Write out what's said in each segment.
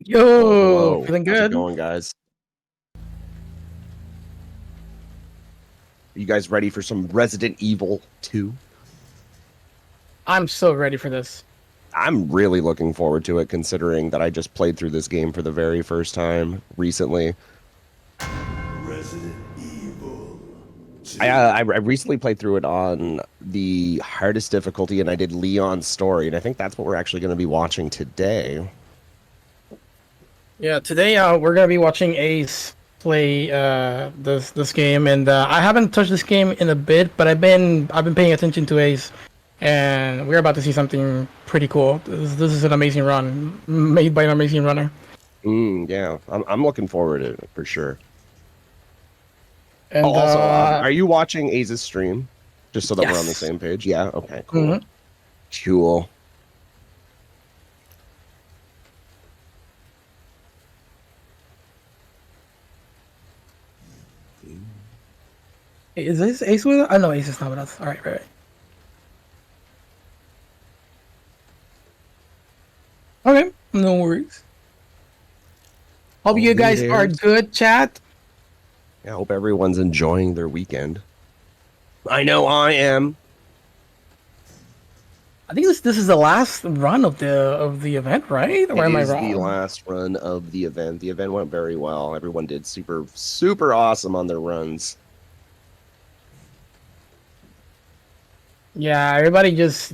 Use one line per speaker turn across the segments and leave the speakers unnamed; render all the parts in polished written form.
Yo,
Hello.
feeling
How's it
good?
going, guys? Are you guys ready for some Resident Evil 2?
I'm so ready for this.
I'm really looking forward to it, considering that I just played through this game for the very first time recently.
Resident Evil 2.
I recently played through it on the hardest difficulty, and I did Leon's story, and I think that's what we're actually going to be watching today.
Yeah, today we're gonna be watching Ace play this game, and I haven't touched this game in a bit, but I've been paying attention to Ace, and we're about to see something pretty cool. This is an amazing run made by an amazing runner.
Yeah, I'm looking forward to it for sure. Oh,
And
also, are you watching Aze's stream? Just so that we're on the
yes.
same page. Yeah. Okay. Cool.
Mhm.
Cool.
Is this Ace with us? I know Ace is not with us. All right, right. Okay, no worries. Hope you guys are good, chat.
I hope everyone's enjoying their weekend. I know I am.
I think this is the last run of the event, right? Or am I
It is
wrong?
the last run of the event. The event went very well. Everyone did super awesome on their runs.
Yeah, everybody just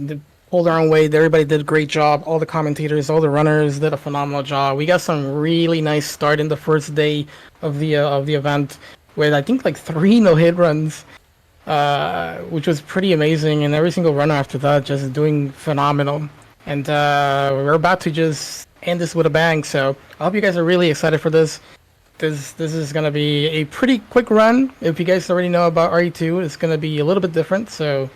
pulled their own weight. Everybody did a great job. All the commentators, all the runners did a phenomenal job. We got some really nice start in the first day of the event with I think like 3 no-hit runs, which was pretty amazing. And every single runner after that just doing phenomenal. And we're about to just end this with a bang. So I hope you guys are really excited for this. This is gonna be a pretty quick run. If you guys already know about RE2, it's gonna be a little bit different. So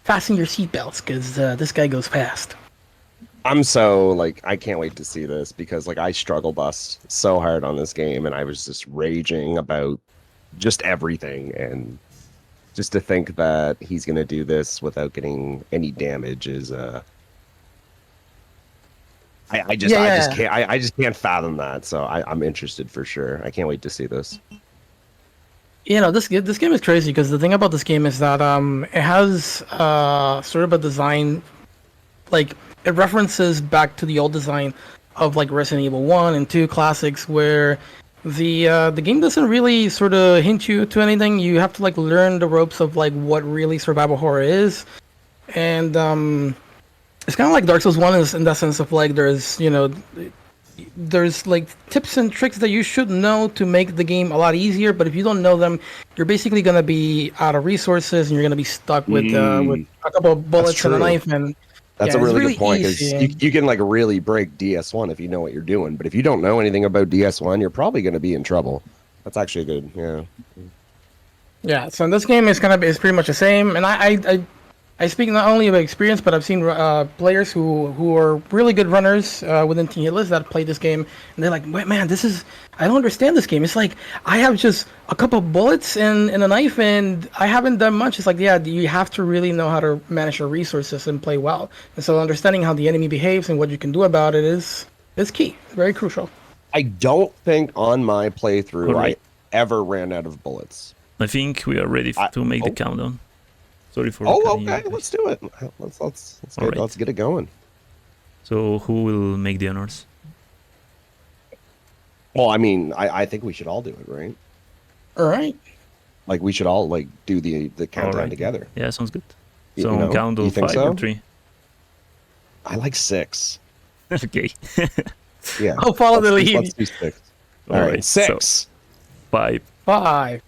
fasten your seatbelts because this guy goes fast.
I'm so like I can't wait to see this because like I struggle bust so hard on this game and I was just raging about just everything and just to think that he's gonna do this without getting any damage is I just can't I just can't fathom that. So I'm interested for sure. I can't wait to see this.
You know, this game is crazy because the thing about this game is that it has sort of a design, like it references back to the old design of like Resident Evil 1 and 2 classics where the game doesn't really sort of hint you to anything. You have to like learn the ropes of like what really survival horror is. And it's kind of like Dark Souls 1 is in that sense of like there's like tips and tricks that you should know to make the game a lot easier, but if you don't know them, you're basically gonna be out of resources and you're gonna be stuck with a couple of bullets and a knife. And
That's
yeah,
a
it's
really good point because
easy.
you can like really break DS1 if you know what you're doing, but if you don't know anything about DS1, you're probably going to be in trouble. That's actually good. Yeah.
Yeah, so this game is pretty much the same, and I speak not only about experience, but I've seen players who are really good runners within Team Hitless that play this game, and they're like, "Wait, man, I don't understand this game. It's like I have just a couple of bullets and a knife, and I haven't done much." It's like, yeah, you have to really know how to manage your resources and play well, and so understanding how the enemy behaves and what you can do about it is key, very crucial.
I don't think on my playthrough
Alright.
I ever ran out of bullets.
I think we are ready to make the countdown. Sorry for
Oh,
cutting you
okay.
guys.
Let's do it. Let's get it going.
So who will make the honors?
Well, I mean, I think we should all do it, right?
All right.
Like we should all like do the countdown
Alright.
together.
Yeah, sounds good.
You
So
know,
count
you
of
think
5
so?
or 3.
I like 6.
Okay.
Yeah.
I'll follow the lead.
Let's do 6. All right. 6,
So 5,
5,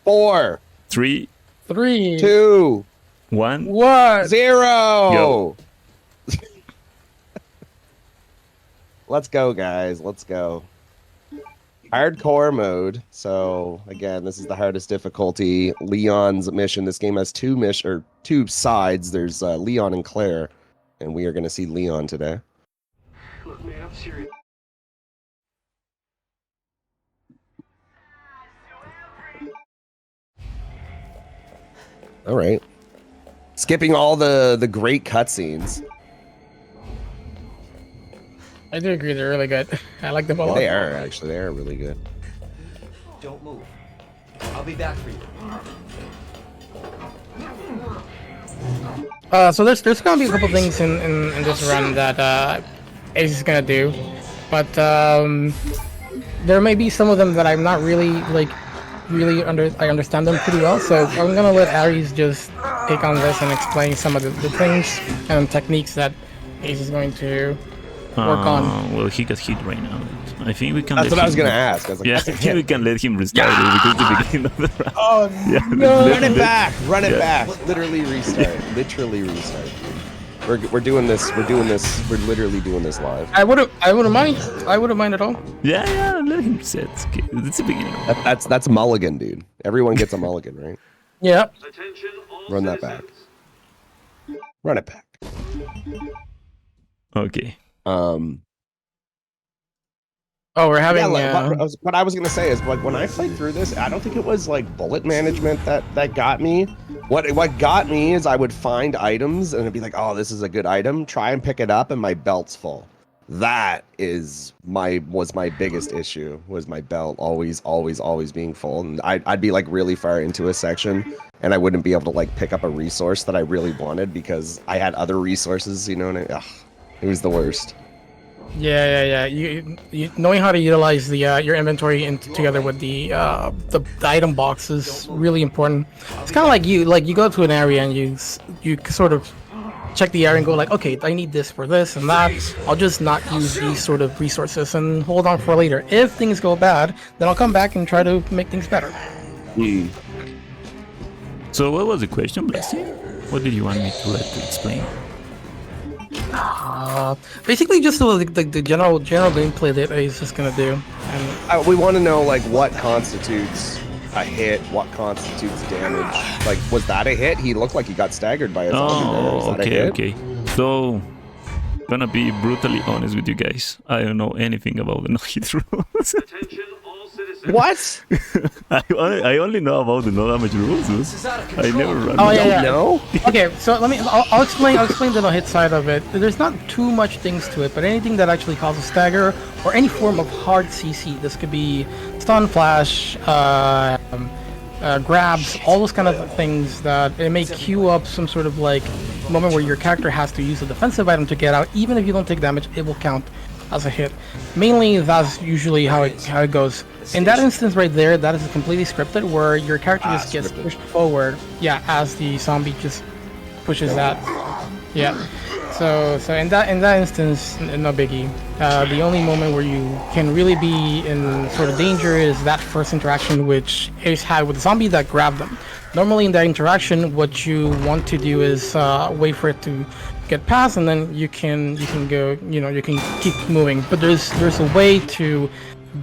4,
3,
3,
2,
1.
1.
0.
Go.
Let's go, guys. Let's go. Hardcore mode. So again, this is the hardest difficulty. Leon's mission. This game has two sides. There's Leon and Claire, and we are going to see Leon today.
Look, man, I'm serious.
All right. Skipping all the great cutscenes.
I do agree, they're really good. I like them a
Yeah,
lot.
they are actually. They are really good.
Don't move. I'll be back for you.
So there's gonna be a couple things in this run that Ace is gonna do, but there may be some of them that I'm not really I understand them pretty well. So I'm gonna let Aries just take on this and explain some of the things and techniques that Ace is going to work on.
Well, he got hit right now. I think we can.
That's
let
what I was
him-
gonna ask. I was like,
Yeah, I
that's a
think we
hit.
can let him restart it because it's the beginning of the round.
Oh
Yeah,
no!
let-
Run it
let-
back! Run it
Yeah.
back! Literally restart. Literally restart. We're doing this. We're doing this. We're literally doing this live.
I wouldn't mind. I wouldn't mind at all.
Yeah, let him set. It's the beginning.
That's mulligan, dude. Everyone gets a mulligan, right?
Yeah.
Attention all
Run that back.
citizens.
Run it back.
Okay.
Oh, we're having.
Yeah, what I was gonna say is, like, when I played through this, I don't think it was like bullet management that got me. What got me is I would find items and it'd be like, oh, this is a good item. Try and pick it up, and my belt's full. That was my biggest issue. Was my belt always being full, and I'd be like really far into a section, and I wouldn't be able to like pick up a resource that I really wanted because I had other resources, you know. And it was the worst.
Yeah. You knowing how to utilize the your inventory together with the item box is really important. It's kind of like you go to an area and you sort of check the area and go like, okay, I need this for this and that. I'll just not use these sort of resources and hold on for later. If things go bad, then I'll come back and try to make things better.
So what was the question, Blessing? What did you want me to explain?
Basically, just the general gameplay that he's just gonna do. And
We want to know like what constitutes a hit, what constitutes damage. Like, was that a hit? He looked like he got staggered by a zombie there. Is
Oh,
that a hit?
okay. So, gonna be brutally honest with you guys. I don't know anything about the no-hit rules.
Attention all citizens.
What?
I only know about the no damage rules.
This is out of
I
control.
never run.
Oh,
it.
yeah.
No.
Okay, so I'll explain the no hit side of it. There's not too much things to it, but anything that actually causes stagger or any form of hard CC. This could be stun, flash, grabs, all those kind of things that it may queue up some sort of like moment where your character has to use a defensive item to get out. Even if you don't take damage, it will count as a hit. Mainly, that's usually how it goes. In that instance right there, that is completely scripted, where your character just gets
Scripted.
pushed forward. Yeah, as the zombie just pushes that. Yeah. So in that instance, no biggie. The only moment where you can really be in sort of danger is that first interaction which Ace had with the zombie that grabbed them. Normally in that interaction, what you want to do is wait for it to get past, and then you can go. You can keep moving. But there's a way to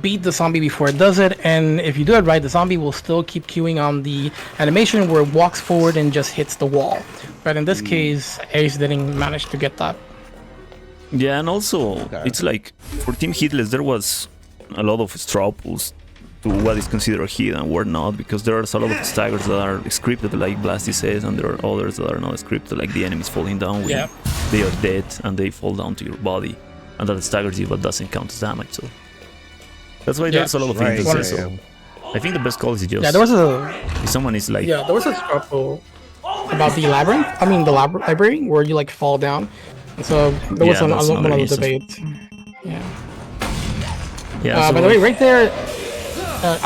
beat the zombie before it does it, and if you do it right, the zombie will still keep queuing on the animation where it walks forward and just hits the wall. But in this case, Ace didn't manage to get that.
Yeah, and also it's like for Team Hitless there was a lot of straw pulls to what is considered a hit and what not, because there are a lot of staggers that are scripted like Blasty says, and there are others that are not scripted, like the enemies falling down when
Yeah.
they are dead and they fall down to your body, and that staggers you but doesn't count as damage. So that's why there's a lot of
Right,
instances.
yeah,
So I think the best call is just
Yeah, there was a
if someone is like
there was a struggle about the labyrinth. I mean the library where you like fall down. And so there was
Yeah, that's
one of
another
the
instance.
debates. Yeah.
yeah.
By the way, right there.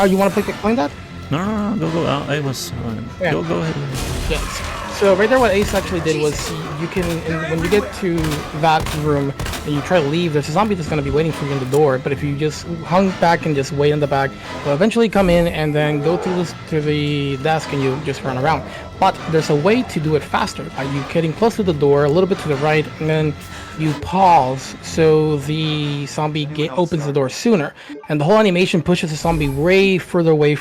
You want to explain that?
No, go. I was
Yeah.
go ahead.
Yes. So right there, what Ace actually did was you can, when you get to that room and you try to leave, there's a zombie that's going to be waiting for you in the door. But if you just hung back and just wait in the back, they'll eventually come in and then go to the desk and you just run around. But there's a way to do it faster by you getting close to the door, a little bit to the right, and then you pause so the zombie opens the door sooner, and the whole animation pushes the zombie way further away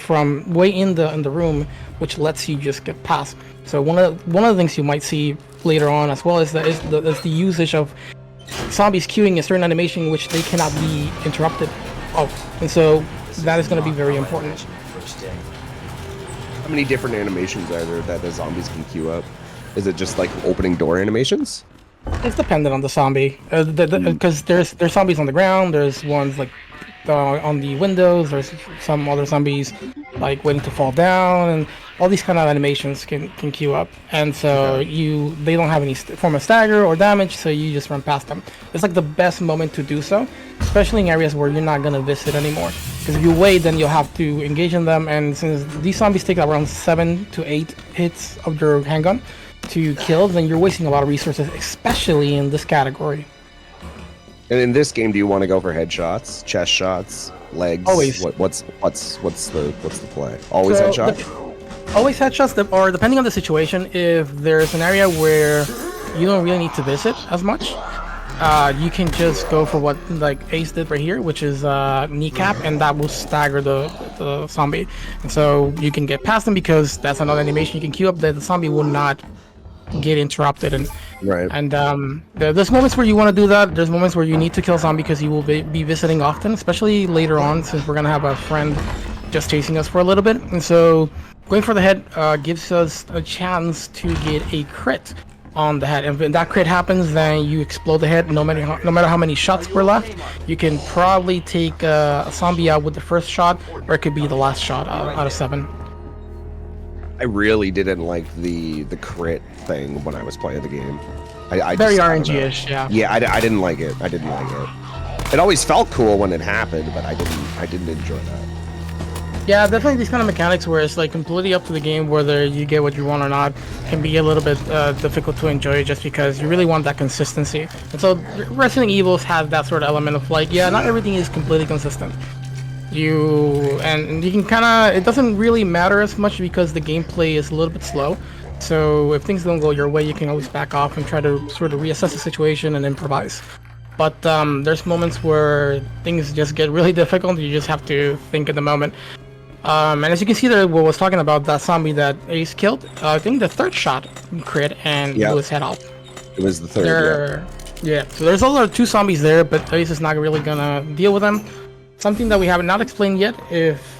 way in the room, which lets you just get past. So one of the things you might see later on as well is the usage of zombies queuing a certain animation which they cannot be interrupted of, and so that is going to be very important.
How many different animations are there that the zombies can queue up? Is it just like opening door animations?
It's dependent on the zombie, because there's zombies on the ground. There's ones like on the windows. There's some other zombies like waiting to fall down, and all these kind of animations can queue up. And so they don't have any form of stagger or damage, so you just run past them. It's like the best moment to do so, especially in areas where you're not gonna visit anymore. Because if you wait, then you'll have to engage in them, and since these zombies take around 7 to 8 hits of your handgun to kill, then you're wasting a lot of resources, especially in this category.
And in this game, do you want to go for headshots, chest shots, legs?
Always.
What's the play? Always
So,
headshots.
Always headshots, or depending on the situation, if there's an area where you don't really need to visit as much, you can just go for what like Ace did right here, which is kneecap, and that will stagger the zombie. And so you can get past them because that's another animation you can queue up that the zombie will not get interrupted. And
Right.
And there's moments where you want to do that. There's moments where you need to kill zombie because you will be visiting often, especially later on, since we're gonna have a friend just chasing us for a little bit. And so going for the head gives us a chance to get a crit on the head. And when that crit happens, then you explode the head. No matter how many shots were left, you can probably take a zombie out with the first shot, or it could be the last shot out of 7.
I really didn't like the crit thing when I was playing the game. I
Very
just, I don't know.
RNG-ish, yeah.
Yeah, I didn't like it. I didn't like it. It always felt cool when it happened, but I didn't enjoy that.
Yeah, definitely these kind of mechanics where it's like completely up to the game whether you get what you want or not can be a little bit difficult to enjoy just because you really want that consistency. And so Resident Evils have that sort of element of like, yeah, not everything is completely consistent. And you can kind of, it doesn't really matter as much because the gameplay is a little bit slow. So if things don't go your way, you can always back off and try to sort of reassess the situation and improvise. But there's moments where things just get really difficult. You just have to think in the moment. And as you can see there, what was talking about that zombie that Ace killed, I think the third shot crit and blew his head off.
It was the third.
Yeah, so there's also 2 zombies there, but Ace is not really gonna deal with them. Something that we have not explained yet, if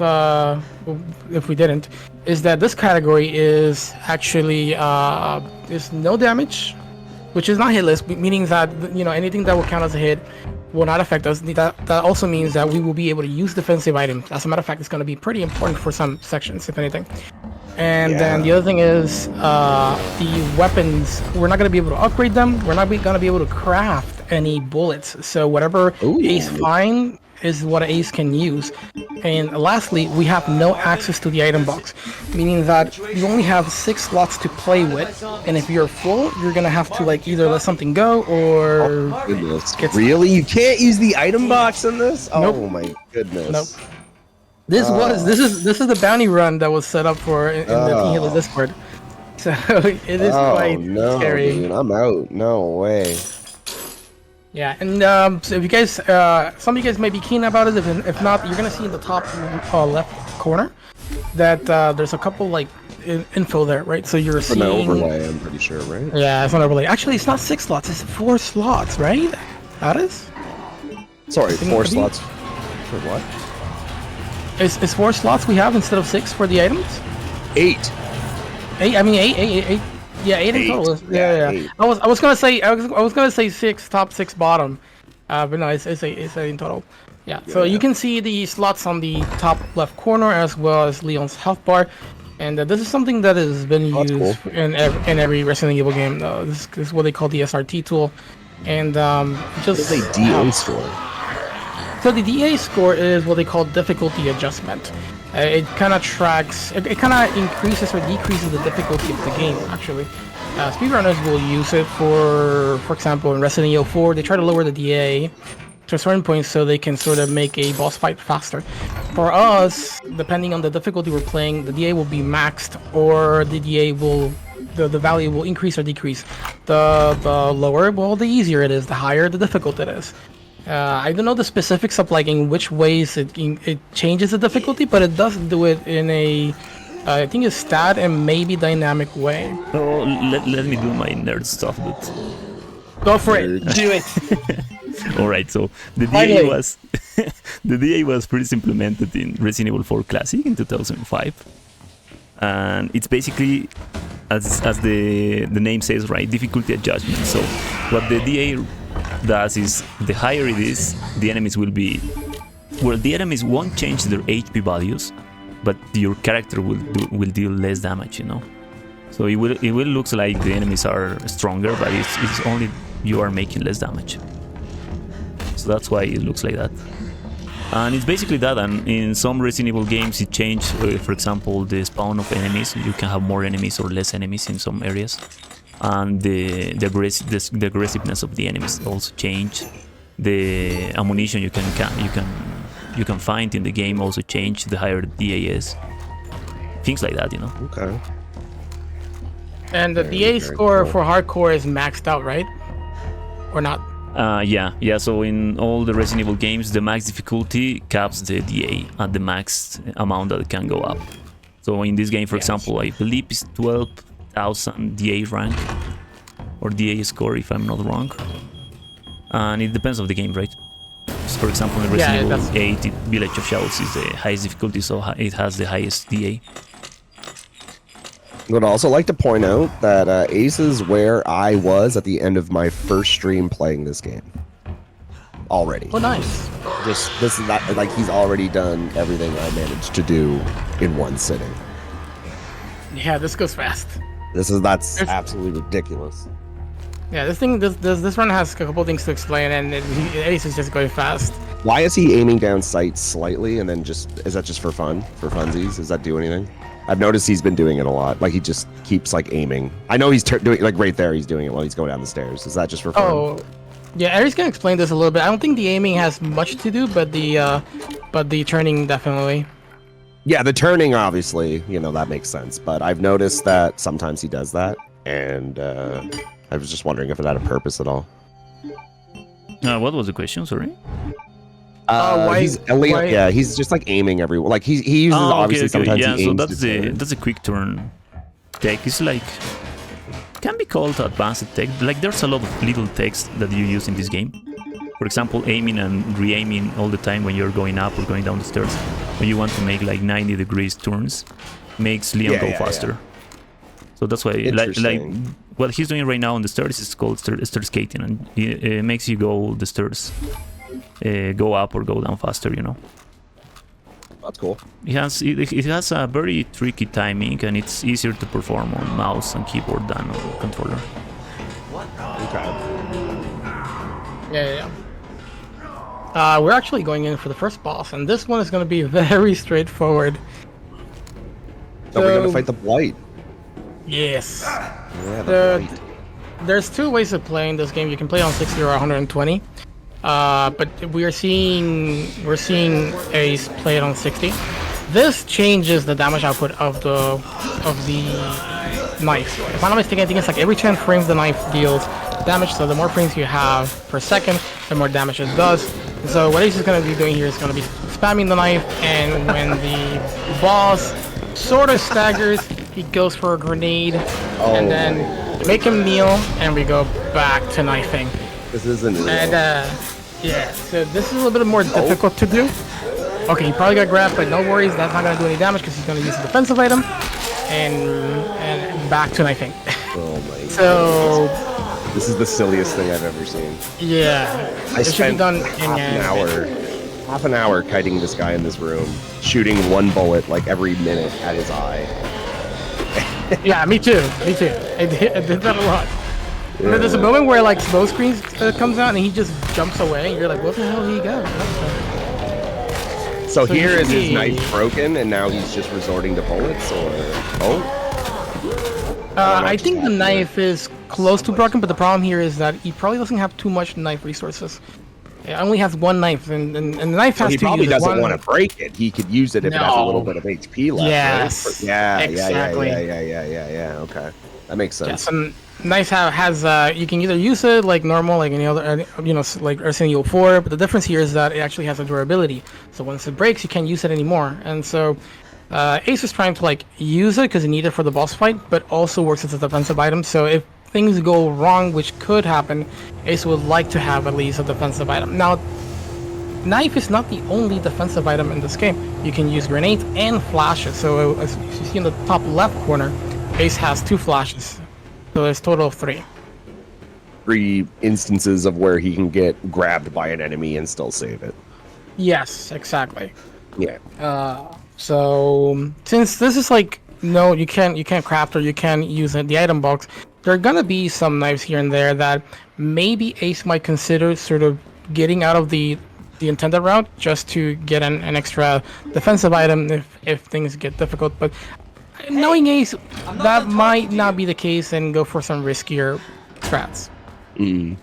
we didn't, is that this category is actually is no damage, which is not hitless, meaning that anything that will count as a hit will not affect us. That also means that we will be able to use defensive items. As a matter of fact, it's going to be pretty important for some sections, if anything. And then the other thing is the weapons. We're not going to be able to upgrade them. We're not going to be able to craft any bullets. So whatever Ace finds is what Ace can use. And lastly, we have no access to the item box, meaning that you only have 6 slots to play with, and if you're full, you're gonna have to like either let something go or
Really? You can't use the item box in this?
Nope.
Oh my goodness.
Nope. This is the bounty run that was set up for in the Team Healer Discord. So it is quite scary.
Dude, I'm out. No way.
Yeah, and so if you guys, some of you guys may be keen about it. If not, you're gonna see in the top left corner that there's a couple like info there, right? So you're seeing
an overlay, I'm pretty sure, right?
Yeah, it's an overlay. Actually, it's not 6 slots; it's 4 slots, right? That is.
Sorry, 4 slots. For what?
It's 4 slots we have instead of 6 for the items.
8.
8. I mean 8. Yeah, 8 in total. Yeah.
8.
I was gonna say 6 top, 6 bottom, but no, it's 8 in total. Yeah. So you can see the slots on the top left corner as well as Leon's health bar, and this is something that has been used in every Resident Evil game. This is what they call the SRT tool, and just
a DA score.
So the DA score is what they call difficulty adjustment. It kind of tracks, it kind of increases or decreases the difficulty of the game, actually. Speedrunners will use it for example, in Resident Evil 4, they try to lower the DA to a certain point so they can sort of make a boss fight faster. For us, depending on the difficulty we're playing, the DA will be maxed, or the DA will, the value will increase or decrease. The lower, well, the easier it is, the higher the difficult it is. I don't know the specifics of like in which ways it changes the difficulty, but it does do it in a, I think a stat and maybe dynamic way.
So let me do my nerd stuff.
Go for it. Do it.
All right. So the DA was the DA was first implemented in Resident Evil 4 Classic in 2005, and it's basically as the name says, right, difficulty adjustment. So what the DA does is the higher it is, the enemies will be, well, the enemies won't change their HP values, but your character will deal less damage, you know. So it will looks like the enemies are stronger, but it's only you are making less damage. So that's why it looks like that. And it's basically that, and in some Resident Evil games it changed, for example, the spawn of enemies. You can have more enemies or less enemies in some areas. And the aggressiveness of the enemies also change. The ammunition you can find in the game also change the higher the DA is. Things like that, you know.
Okay.
And the DA score for hardcore is maxed out, right? Or not?
Yeah. So in all the Resident Evil games, the max difficulty caps the DA at the max amount that it can go up. So in this game, for example, I believe it's 12,000 DA rank or DA score, if I'm not wrong. And it depends on the game, right? So for example, in Resident Evil 8, Village of Shadows is the highest difficulty, so it has the highest DA.
I would also like to point out that Ace is where I was at the end of my first stream playing this game. Already.
Oh, nice.
This is not like he's already done everything I managed to do in one sitting.
Yeah, this goes fast.
That's absolutely ridiculous.
Yeah, this run has a couple things to explain, and Ace is just going fast.
Why is he aiming down sights slightly and then is that just for fun? For funsies? Does that do anything? I've noticed he's been doing it a lot. Like he just keeps like aiming. I know he's doing like right there. He's doing it while he's going down the stairs. Is that just for fun?
Oh, yeah. Eric's gonna explain this a little bit. I don't think the aiming has much to do, but the turning definitely.
Yeah, the turning obviously, you know, that makes sense. But I've noticed that sometimes he does that, and I was just wondering if it had a purpose at all.
What was the question? Sorry.
He's just like aiming everywhere. Like he uses obviously sometimes
yeah,
he aims
so that's a quick turn tech. It's like can be called advanced tech. Like there's a lot of little techs that you use in this game. For example, aiming and re-aiming all the time when you're going up or going down the stairs. When you want to make like 90 degrees turns, makes Leon go faster. Yeah. So that's why like what he's doing right now on the stairs is called stair skating, and it makes you go the stairs. Go up or go down faster, you know.
That's cool.
It has a very tricky timing, and it's easier to perform on mouse and keyboard than on controller.
Okay.
Yeah. We're actually going in for the first boss, and this one is going to be very straightforward.
So we're gonna fight the Blight.
Yes.
Yeah, the Blight.
There's two ways of playing this game. You can play on 60 or 120. But we're seeing Ace play it on 60. This changes the damage output of the knife. If I'm not mistaken, I think it's like every 10 frames the knife deals damage. So the more frames you have per second, the more damage it does. So what Ace is going to be doing here is going to be spamming the knife, and when the boss sort of staggers, he goes for a grenade, and then make him kneel, and we go back to knifing.
This isn't real.
And yeah, so this is a little bit more difficult to do. Okay, he probably got grabbed, but no worries, that's not gonna do any damage because he's gonna use a defensive item, and back to knifing.
Oh my god.
So
this is the silliest thing I've ever seen.
Yeah,
I spent
done
half an hour kiting this guy in this room, shooting one bullet like every minute at his eye.
Yeah, me too. I did that a lot. Yeah. There's a moment where like smoke screens comes out and he just jumps away, and you're like, "What the hell did he go?"
So here is his knife broken, and now he's just resorting to bullets, or
I think the knife is close to broken, but the problem here is that he probably doesn't have too much knife resources. It only has one knife, and the knife has
he
to
probably
use
doesn't want to break it. He could use it if it has a little bit of HP left.
Yes.
Right? Yeah.
Exactly.
Yeah. Okay, that makes sense.
Yes, and knife has you can either use it like normal, like any other, like Resident Evil 4, but the difference here is that it actually has a durability. So once it breaks, you can't use it anymore. And so Ace is trying to like use it because he needs it for the boss fight, but also works as a defensive item. So if things go wrong, which could happen, Ace would like to have at least a defensive item. Now, knife is not the only defensive item in this game. You can use grenades and flashes. So as you see in the top left corner, Ace has 2 flashes, so there's a total of 3.
3 instances of where he can get grabbed by an enemy and still save it.
Yes, exactly.
Yeah.
So since this is like no, you can't craft or you can't use the item box. There are gonna be some knives here and there that maybe Ace might consider sort of getting out of the intended route just to get an extra defensive item if things get difficult. But knowing Ace, that might not be the case and go for some riskier strats.
Mm.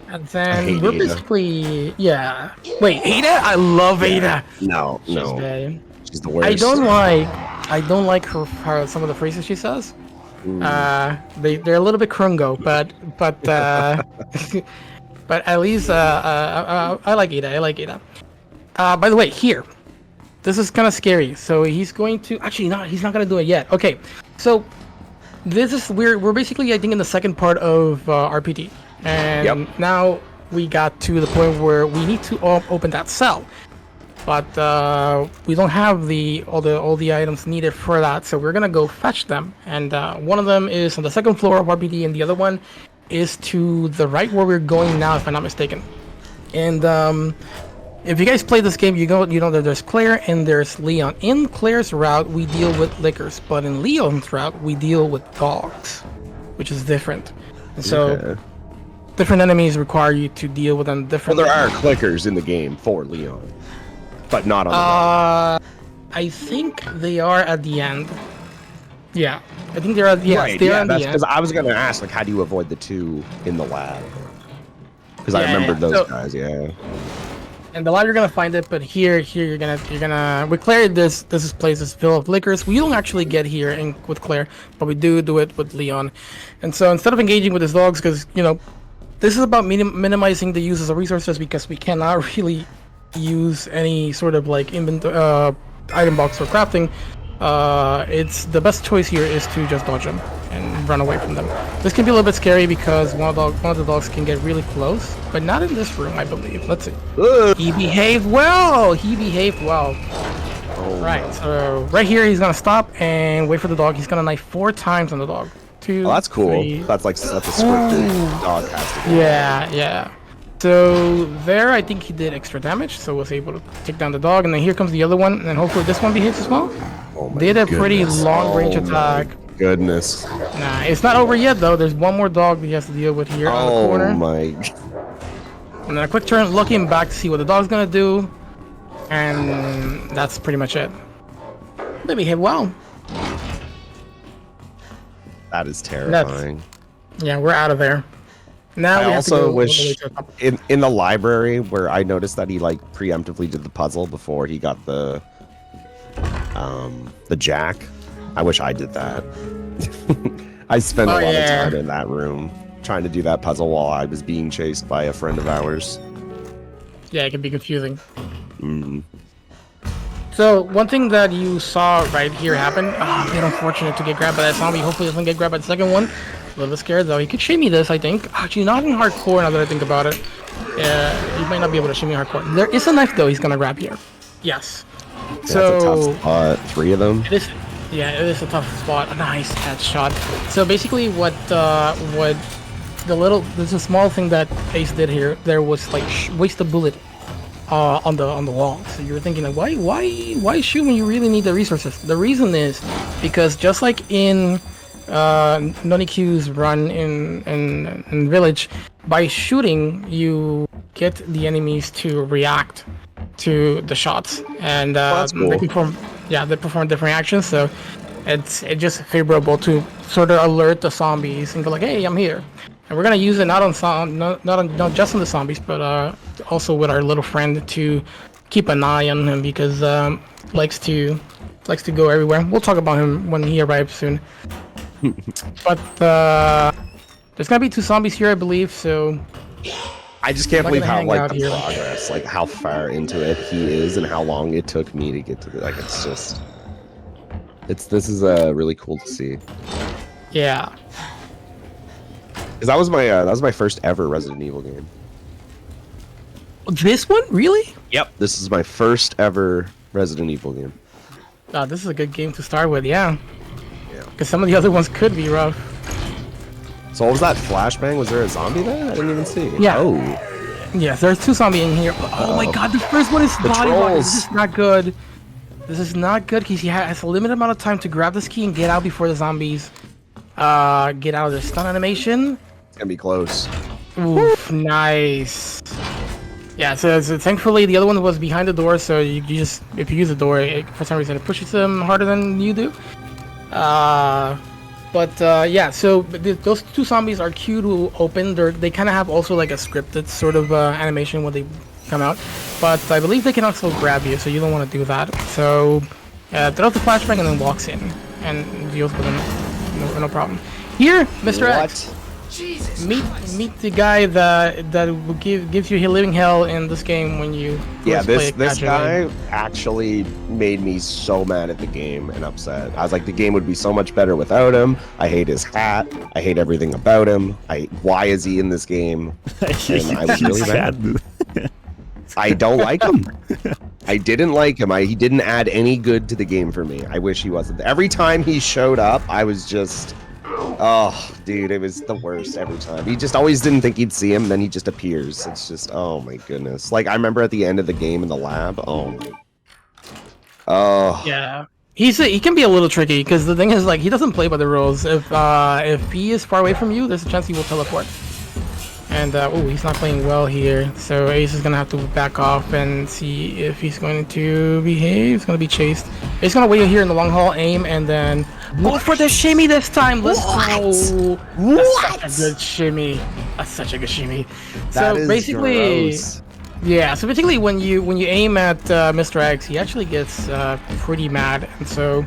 And
I
then
hate
we're
Ada.
basically Wait, Ada? I love Ada.
No.
Okay.
She's the worst.
I don't like her some of the phrases she says. They're a little bit krungo, but but at least I like Ada. I like Ada. By the way, here, this is kind of scary. So he's going to he's not gonna do it yet. Okay, so this is we're basically I think in the second part of RPT, and now we got to the point where we need to open that cell. But we don't have all the items needed for that, so we're gonna go fetch them. And one of them is on the second floor of RPD, and the other one is to the right where we're going now, if I'm not mistaken. And if you guys play this game, you know that there's Claire and there's Leon. In Claire's route, we deal with lickers, but in Leon's route, we deal with dogs, which is different. And so different enemies require you to deal with them differently.
Well, there are clickers in the game for Leon. But not on the lab.
I think they are at the end. Yeah, I think they're at the end. They're at the end.
Because I was gonna ask, like, how do you avoid the 2 in the lab? Because I remembered those guys. Yeah.
And the lab you're gonna find it, but here you're gonna with Claire. This place is full of lickers. We don't actually get here with Claire, but we do it with Leon. And so instead of engaging with his dogs, because this is about minimizing the uses of resources because we cannot really use any sort of like item box for crafting. It's the best choice here is to just dodge them and run away from them. This can be a little bit scary because one of the dogs can get really close, but not in this room, I believe. Let's see. He behaved well. Right, so right here he's gonna stop and wait for the dog. He's gonna knife 4 times on the dog. 2.
Oh, that's cool.
3.
That's a scripted dog has to be.
Yeah. So there, I think he did extra damage, so was able to take down the dog. And then here comes the other one, and hopefully this one behaves as well.
Oh my
Did a pretty long range attack.
Goodness.
Nah, it's not over yet though. There's one more dog he has to deal with here on the corner.
Oh my.
And then a quick turn, looking back to see what the dog's gonna do, and that's pretty much it. They behave well.
That is terrifying.
Yeah, we're out of there. Now
I
we
also
have to go
wish in the library where I noticed that he like preemptively did the puzzle before he got the jack. I wish I did that. I spent a lot of time in that room trying to do that puzzle while I was being chased by a friend of ours.
Yeah, it can be confusing.
Mm.
So one thing that you saw right here happen, a bit unfortunate to get grabbed by that zombie. Hopefully he doesn't get grabbed by the second one. A little bit scared though. He could shimmy this, I think. Actually, not in hardcore now that I think about it. Yeah, he might not be able to shimmy hardcore. There is a knife though he's gonna grab here. Yes.
Yeah, so that's a tough spot. 3 of them.
It is. Yeah, it is a tough spot. A nice headshot. So basically, there's a small thing that Ace did here. There was like waste a bullet on the wall. So you were thinking like, why shoot when you really need the resources? The reason is because just like in Noniq's run in Village, by shooting you get the enemies to react to the shots, and
cool.
they perform different actions. So it's just favorable to sort of alert the zombies and go like, hey, I'm here. And we're gonna use it not just on the zombies, but also with our little friend to keep an eye on him because likes to go everywhere. We'll talk about him when he arrives soon. But there's gonna be 2 zombies here, I believe. So
I just can't believe how like the
here.
progress, like how far into it he is, and how long it took me to get to it. Like this is really cool to see.
Yeah.
Because that was my first ever Resident Evil game.
This one, really?
Yep. This is my first ever Resident Evil game.
This is a good game to start with, yeah.
Yeah.
Because some of the other ones could be rough.
So what was that flashbang? Was there a zombie there? I didn't even see.
Yeah.
Oh.
Yes, there's 2 zombies in here. Oh my god, the first one is
The
body block.
trolls.
This is not good. This is not good because he has a limited amount of time to grab this key and get out before the zombies get out of their stun animation.
It's gonna be close.
Oof, nice. Yeah, so thankfully the other one was behind the door, so you just, if you use the door, for some reason it pushes them harder than you do. Yeah, so those 2 zombies are queued to open. They kind of have also like a scripted sort of animation when they come out, but I believe they can also grab you, so you don't want to do that. So throws the flashbang and then walks in and deals with them, no problem. Here, Mr. X.
Jesus
Meet
Christ.
the guy that will gives you living hell in this game when you
Yeah,
first play
this
it
guy
casually.
actually made me so mad at the game and upset. I was like, the game would be so much better without him. I hate his hat. I hate everything about him. Why is he in this game? And I was really mad. I don't like him. I didn't like him. He didn't add any good to the game for me. I wish he wasn't. Every time he showed up, I was just, oh, dude, it was the worst every time. He just always didn't think he'd see him, then he just appears. It's just, oh my goodness. Like, I remember at the end of the game in the lab, oh my. Oh.
Yeah, he can be a little tricky because the thing is, like, he doesn't play by the rules. If he is far away from you, there's a chance he will teleport. And oh, he's not playing well here, so Ace is gonna have to back off and see if he's going to behave. He's gonna be chased. He's gonna wait here in the long haul, aim, and then go for the shimmy this time. Let's go. That's such a good shimmy. That's such a good shimmy.
That
So
is
basically,
gross.
yeah. So basically, when you aim at Mr. X, he actually gets pretty mad, and so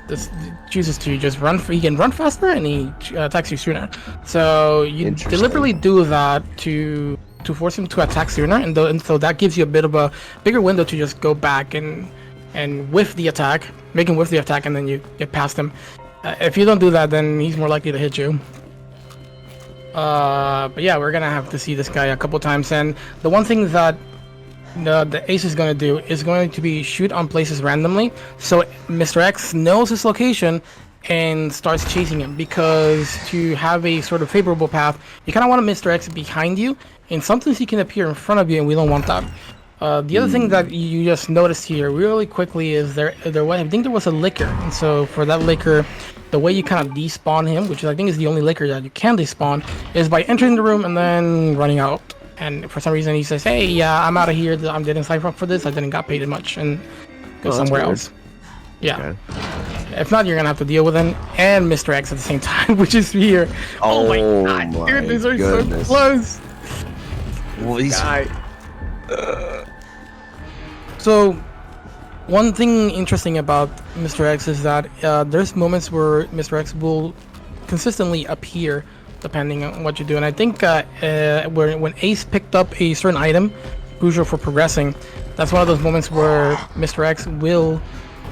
this chooses to just run. He can run faster, and he attacks you sooner. So you
Interesting.
deliberately do that to force him to attack sooner, and so that gives you a bit of a bigger window to just go back and whiff the attack, make him whiff the attack, and then you get past him. If you don't do that, then he's more likely to hit you. But yeah, we're gonna have to see this guy a couple times, and the one thing that the Ace is going to do is going to be shoot on places randomly, so Mr. X knows his location and starts chasing him, because to have a sort of favorable path, you kind of want Mr. X behind you, and sometimes he can appear in front of you, and we don't want that. The other thing that you just noticed here really quickly is I think there was a licker, and so for that licker, the way you kind of despawn him, which I think is the only licker that you can despawn, is by entering the room and then running out. And for some reason he says, hey, yeah, I'm out of here, I didn't sign up for this, I didn't got paid much, and go somewhere else. Yeah. Okay. If not, you're gonna have to deal with him and Mr. X at the same time, which is here. Oh my god, dude, these are
goodness.
so close.
Well, he's...
So, one thing interesting about Mr. X is that there's moments where Mr. X will consistently appear depending on what you do, and I think when Ace picked up a certain item crucial for progressing, that's one of those moments where Mr. X will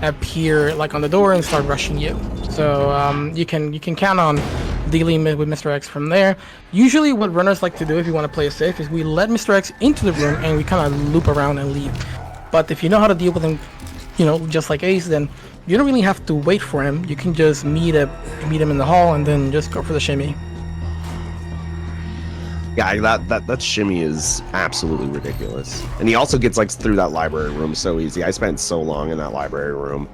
appear like on the door and start rushing you. So you can count on dealing with Mr. X from there. Usually what runners like to do, if you want to play it safe, is we let Mr. X into the room and we kind of loop around and leave. But if you know how to deal with him, you know, just like Ace, then you don't really have to wait for him. You can just meet him in the hall and then just go for the shimmy.
Yeah, that shimmy is absolutely ridiculous. And he also gets like through that library room so easy. I spent so long in that library room.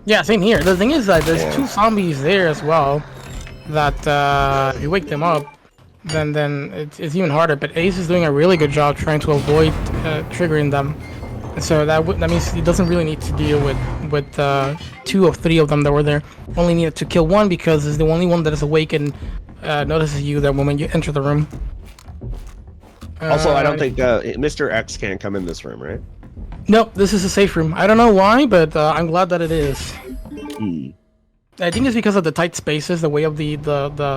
Yeah, same here. The thing is that there's 2 zombies there as well. That if you wake them up, then it's even harder. But Ace is doing a really good job trying to avoid triggering them. And so that means he doesn't really need to deal with 2 of 3 of them that were there. Only needed to kill 1 because it's the only one that is awake and notices you that moment you enter the room.
Also, I don't think Mr. X can't come in this room, right?
Nope, this is a safe room. I don't know why, but I'm glad that it is. I think it's because of the tight spaces, the way of the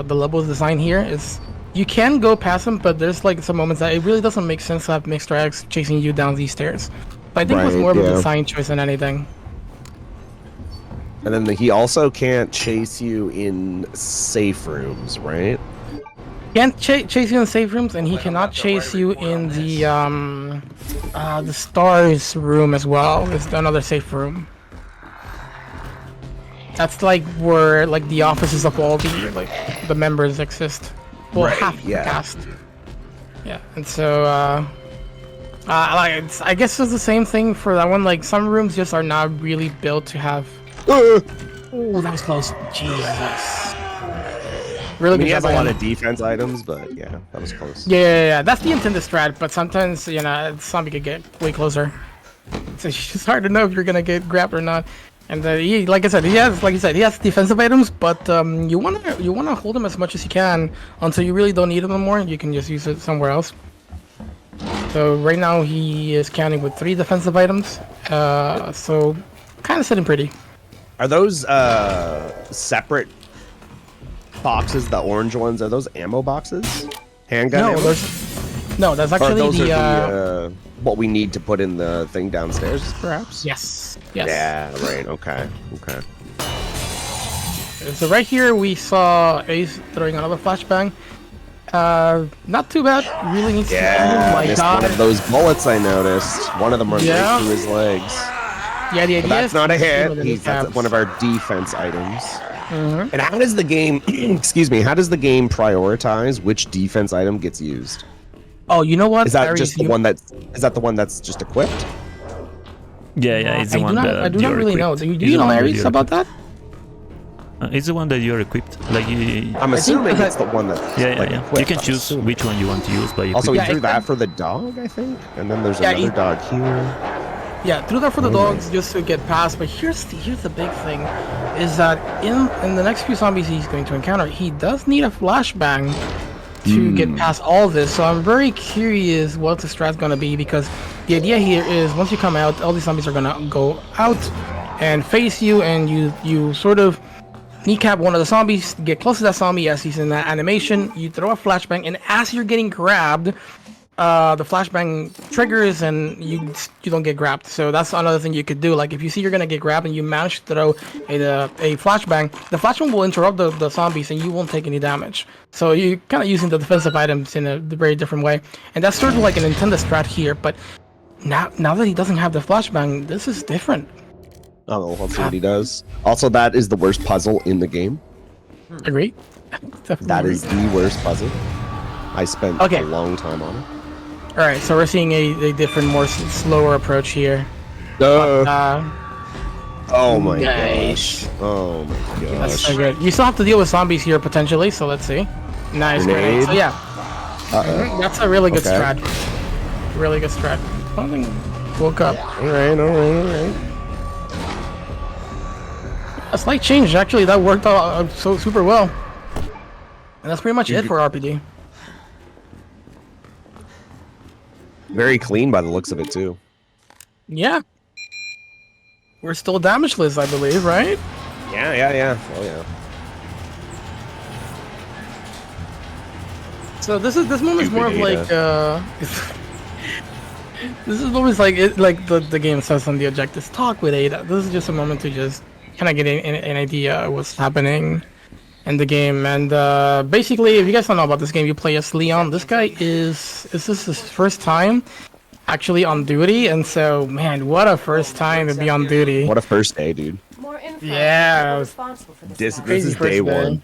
levels design here is. You can go past him, but there's like some moments that it really doesn't make sense to have Mr. X chasing you down these stairs. But I think it was more of a design choice than anything.
And then he also can't chase you in safe rooms, right?
Can't chase you in safe rooms, and he cannot chase you in the stars room as well. It's another safe room. That's like where like the offices of all the members exist. Well,
Right,
half the
yeah.
cast. Yeah, and so I guess it's the same thing for that one. Like some rooms just are not really built to have. Oh, that was close. Jesus. Really
I mean,
good
he has
job
a
by
lot
him.
of defense items, but yeah, that was close.
Yeah, that's the intended strat, but sometimes, zombie could get way closer. So it's hard to know if you're gonna get grabbed or not. And he, like I said, he has defensive items, but you wanna hold them as much as you can until you really don't need them anymore. You can just use it somewhere else. So right now he is counting with 3 defensive items. So kind of sitting pretty.
Are those separate boxes, the orange ones? Are those ammo boxes? Handgun
No,
ammo?
that's
Or
actually
those
the.
are what we need to put in the thing downstairs, perhaps?
Yes.
Yeah, right, okay.
So right here we saw Ace throwing another flashbang. Not too bad. Really needs to. Oh
Yeah,
my
missed
god.
one of those bullets I noticed. One of them went
Yeah.
right through his legs.
Yeah, the idea
But that's
is
not a
to shoot
hit.
it in his
That's
abs.
one of our defense items. And how does the game, excuse me, how does the game prioritize which defense item gets used?
Oh, you know what?
Is that
Aries,
just the one that's just equipped?
Yeah, it's the one that
I do not
you're
really know.
equipped.
Do
It's
you
the
know,
one that
Aries,
you're
about that?
It's the one that you're equipped. Like,
I'm assuming
that-
it's the one that's
yeah.
equipped,
You can
I'm
choose
assuming.
which one you want to use by
Also, he
equipping.
threw that for the dog, I think? And then there's
Yeah,
another dog here.
Yeah, threw that for the dogs just to get past. But here's the big thing, is that in the next few zombies he's going to encounter, he does need a flashbang to get past all this. So I'm very curious what the strat's gonna be, because the idea here is once you come out, all these zombies are gonna go out and face you, and you sort of kneecap one of the zombies, get close to that zombie as he's in that animation. You throw a flashbang, and as you're getting grabbed, the flashbang triggers and you don't get grabbed. So that's another thing you could do. Like if you see you're gonna get grabbed and you manage to throw a flashbang, the flashbang will interrupt the zombies and you won't take any damage. So you're kind of using the defensive items in a very different way. And that's sort of like an intended strat here. But now that he doesn't have the flashbang, this is different.
Oh, let's see what he does. Also, that is the worst puzzle in the game.
Agree?
That is the worst puzzle. I spent
Okay.
a long time on it.
All right. So we're seeing a different, more slower approach here.
Oh my
Nice.
gosh. Oh my
That's
gosh.
so good. You still have to deal with zombies here potentially, so let's see. Nice grenade.
Grenade.
So yeah, that's a really good
Okay.
strat. Really good strat. Something woke up.
Alright.
A slight change, actually. That worked out so super well. And that's pretty much it for RPD.
Very clean by the looks of it, too.
Yeah. We're still damageless, I believe, right?
Yeah. Oh, yeah.
So this moment is more of
Stupid
like this is always like the game says on the objectives. Talk with Ada. This is just a moment to just kind of get an idea of what's happening in the game. And basically, if you guys don't know about this game, you play as Leon. This guy is this his first time actually on duty, and so man, what a first time to be on duty.
What a first day, dude.
More info.
Yeah,
People
it was
responsible for this
This
matter.
is
first
day one.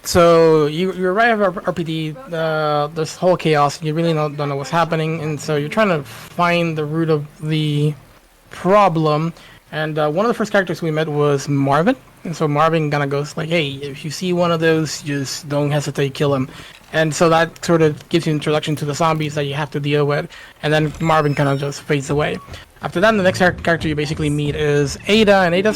So you arrive at RPD, this whole chaos, you really don't know what's happening, and so you're trying to find the root of the problem. And one of the first characters we met was Marvin, and so Marvin kind of goes like, hey, if you see one of those, just don't hesitate, kill him. And so that sort of gives you an introduction to the zombies that you have to deal with, and then Marvin kind of just fades away. After that, the next character you basically meet is Ada, and Ada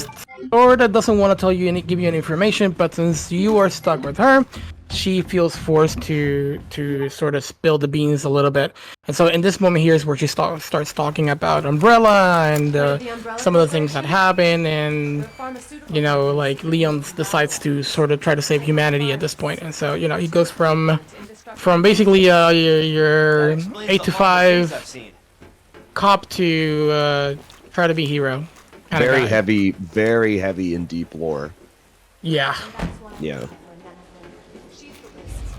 sort of doesn't want to tell you give you any information, but since you are stuck with her, she feels forced to sort of spill the beans a little bit. And so in this moment here is where she starts talking about Umbrella and some of the things that happen, and you know, like Leon decides to sort of try to save humanity at this point. And so, you know, he goes from basically your 8 to 5 cop to try to be hero. Kinda
Very
guy.
very heavy in deep lore.
Yeah.
Yeah.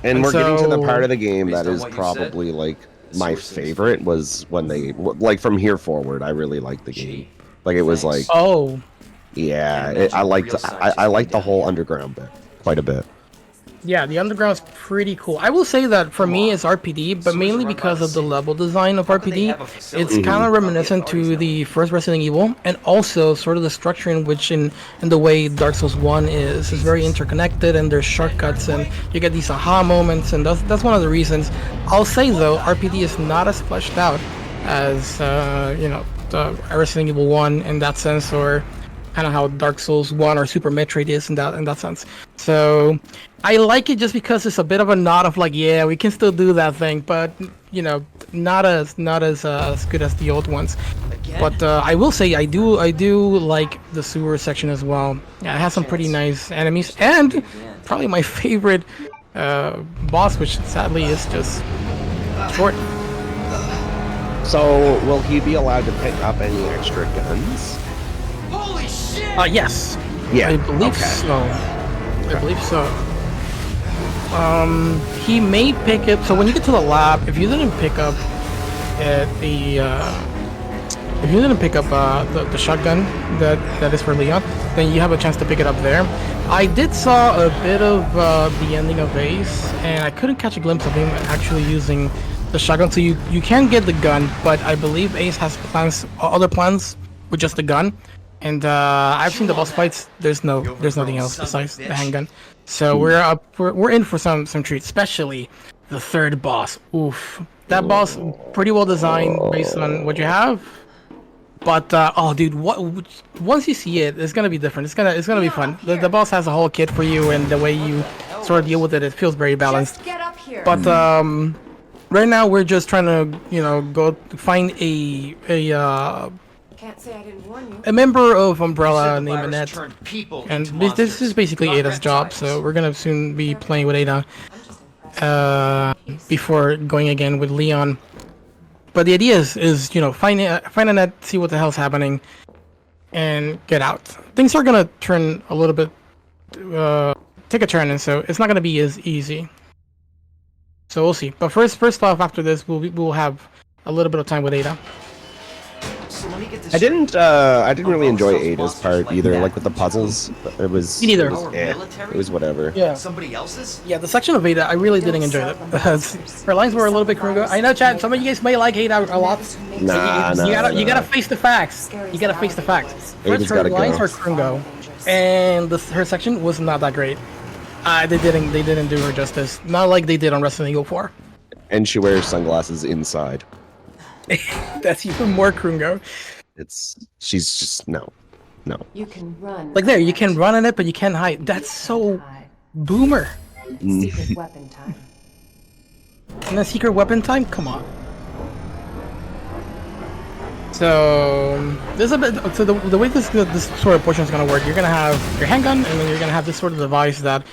And we're getting to the
so-
part of the game
Based
that
on
is
what you
probably like my
sources.
favorite was when they like from here forward I really liked the game. Like it was like
Oh.
Yeah, I liked the whole underground bit quite a bit.
Yeah, the underground is pretty cool. I will say that for me it's RPD, but mainly because of the level design of RPD. It's kind of reminiscent to the first Resident Evil, and also sort of the structure in which in the way Dark Souls 1 is very interconnected, and there's shortcuts, and you get these aha moments, and that's one of the reasons. I'll say though, RPD is not as fleshed out as the Resident Evil 1 in that sense, or kind of how Dark Souls 1 or Super Metroid is in that sense. So I like it just because it's a bit of a nod of like, yeah, we can still do that thing, but not as good as the old ones. But I will say I do like the sewer section as well. Yeah, it has some pretty nice enemies, and probably my favorite boss, which sadly is just short.
So, will he be allowed to pick up any extra guns?
Holy shit!
Yes.
Yeah.
I believe so. I believe so. He may pick it. So when you get to the lab, if you didn't pick up the shotgun that is for Leon, then you have a chance to pick it up there. I did saw a bit of the ending of Ace, and I couldn't catch a glimpse of him actually using the shotgun. So you can get the gun, but I believe Ace has other plans with just the gun. And I've seen the boss fights. There's nothing else besides the handgun. So we're in for some treats, especially the third boss. Oof, that boss pretty well designed based on what you have. But oh, dude, once you see it, it's gonna be different. It's gonna be fun. The boss has a whole kit for you, and the way you sort of deal with it, it feels very balanced.
Just get up here.
But right now we're just trying to go find a
Can't say I didn't warn you.
a member of
You
Umbrella
said the
named
virus
Annette,
turned people
and
into
this is
monsters.
basically Ada's job. So we're gonna soon be playing with Ada before going again with Leon. But the idea is find Annette, see what the hell's happening, and get out. Things are gonna turn a little bit, take a turn, and so it's not gonna be as easy. So we'll see. But first off, after this, we'll have a little bit of time with Ada.
So let me get this
I didn't really enjoy Ada's part either, like with the puzzles. It was
Me neither.
It was, it was whatever.
Yeah.
Somebody else's?
Yeah, the section of Ada, I really didn't enjoy it because her lines were a little bit Krungo. I know, Chad, some of you guys may like Ada a lot.
Nah,
You gotta face the facts. You gotta face the facts.
Ada's
First, her
gotta
lines
go.
were Krungo, and her section was not that great. They didn't do her justice. Not like they did on Resident Evil 4.
And she wears sunglasses inside.
That's even more Krungo.
She's just no.
You can run.
Like there, you can run in it, but you can't hide. That's so boomer.
Secret weapon time.
And then secret weapon time? Come on. So there's a bit. So the way this sort of portion is gonna work, you're gonna have your handgun, and then you're gonna have this sort of device that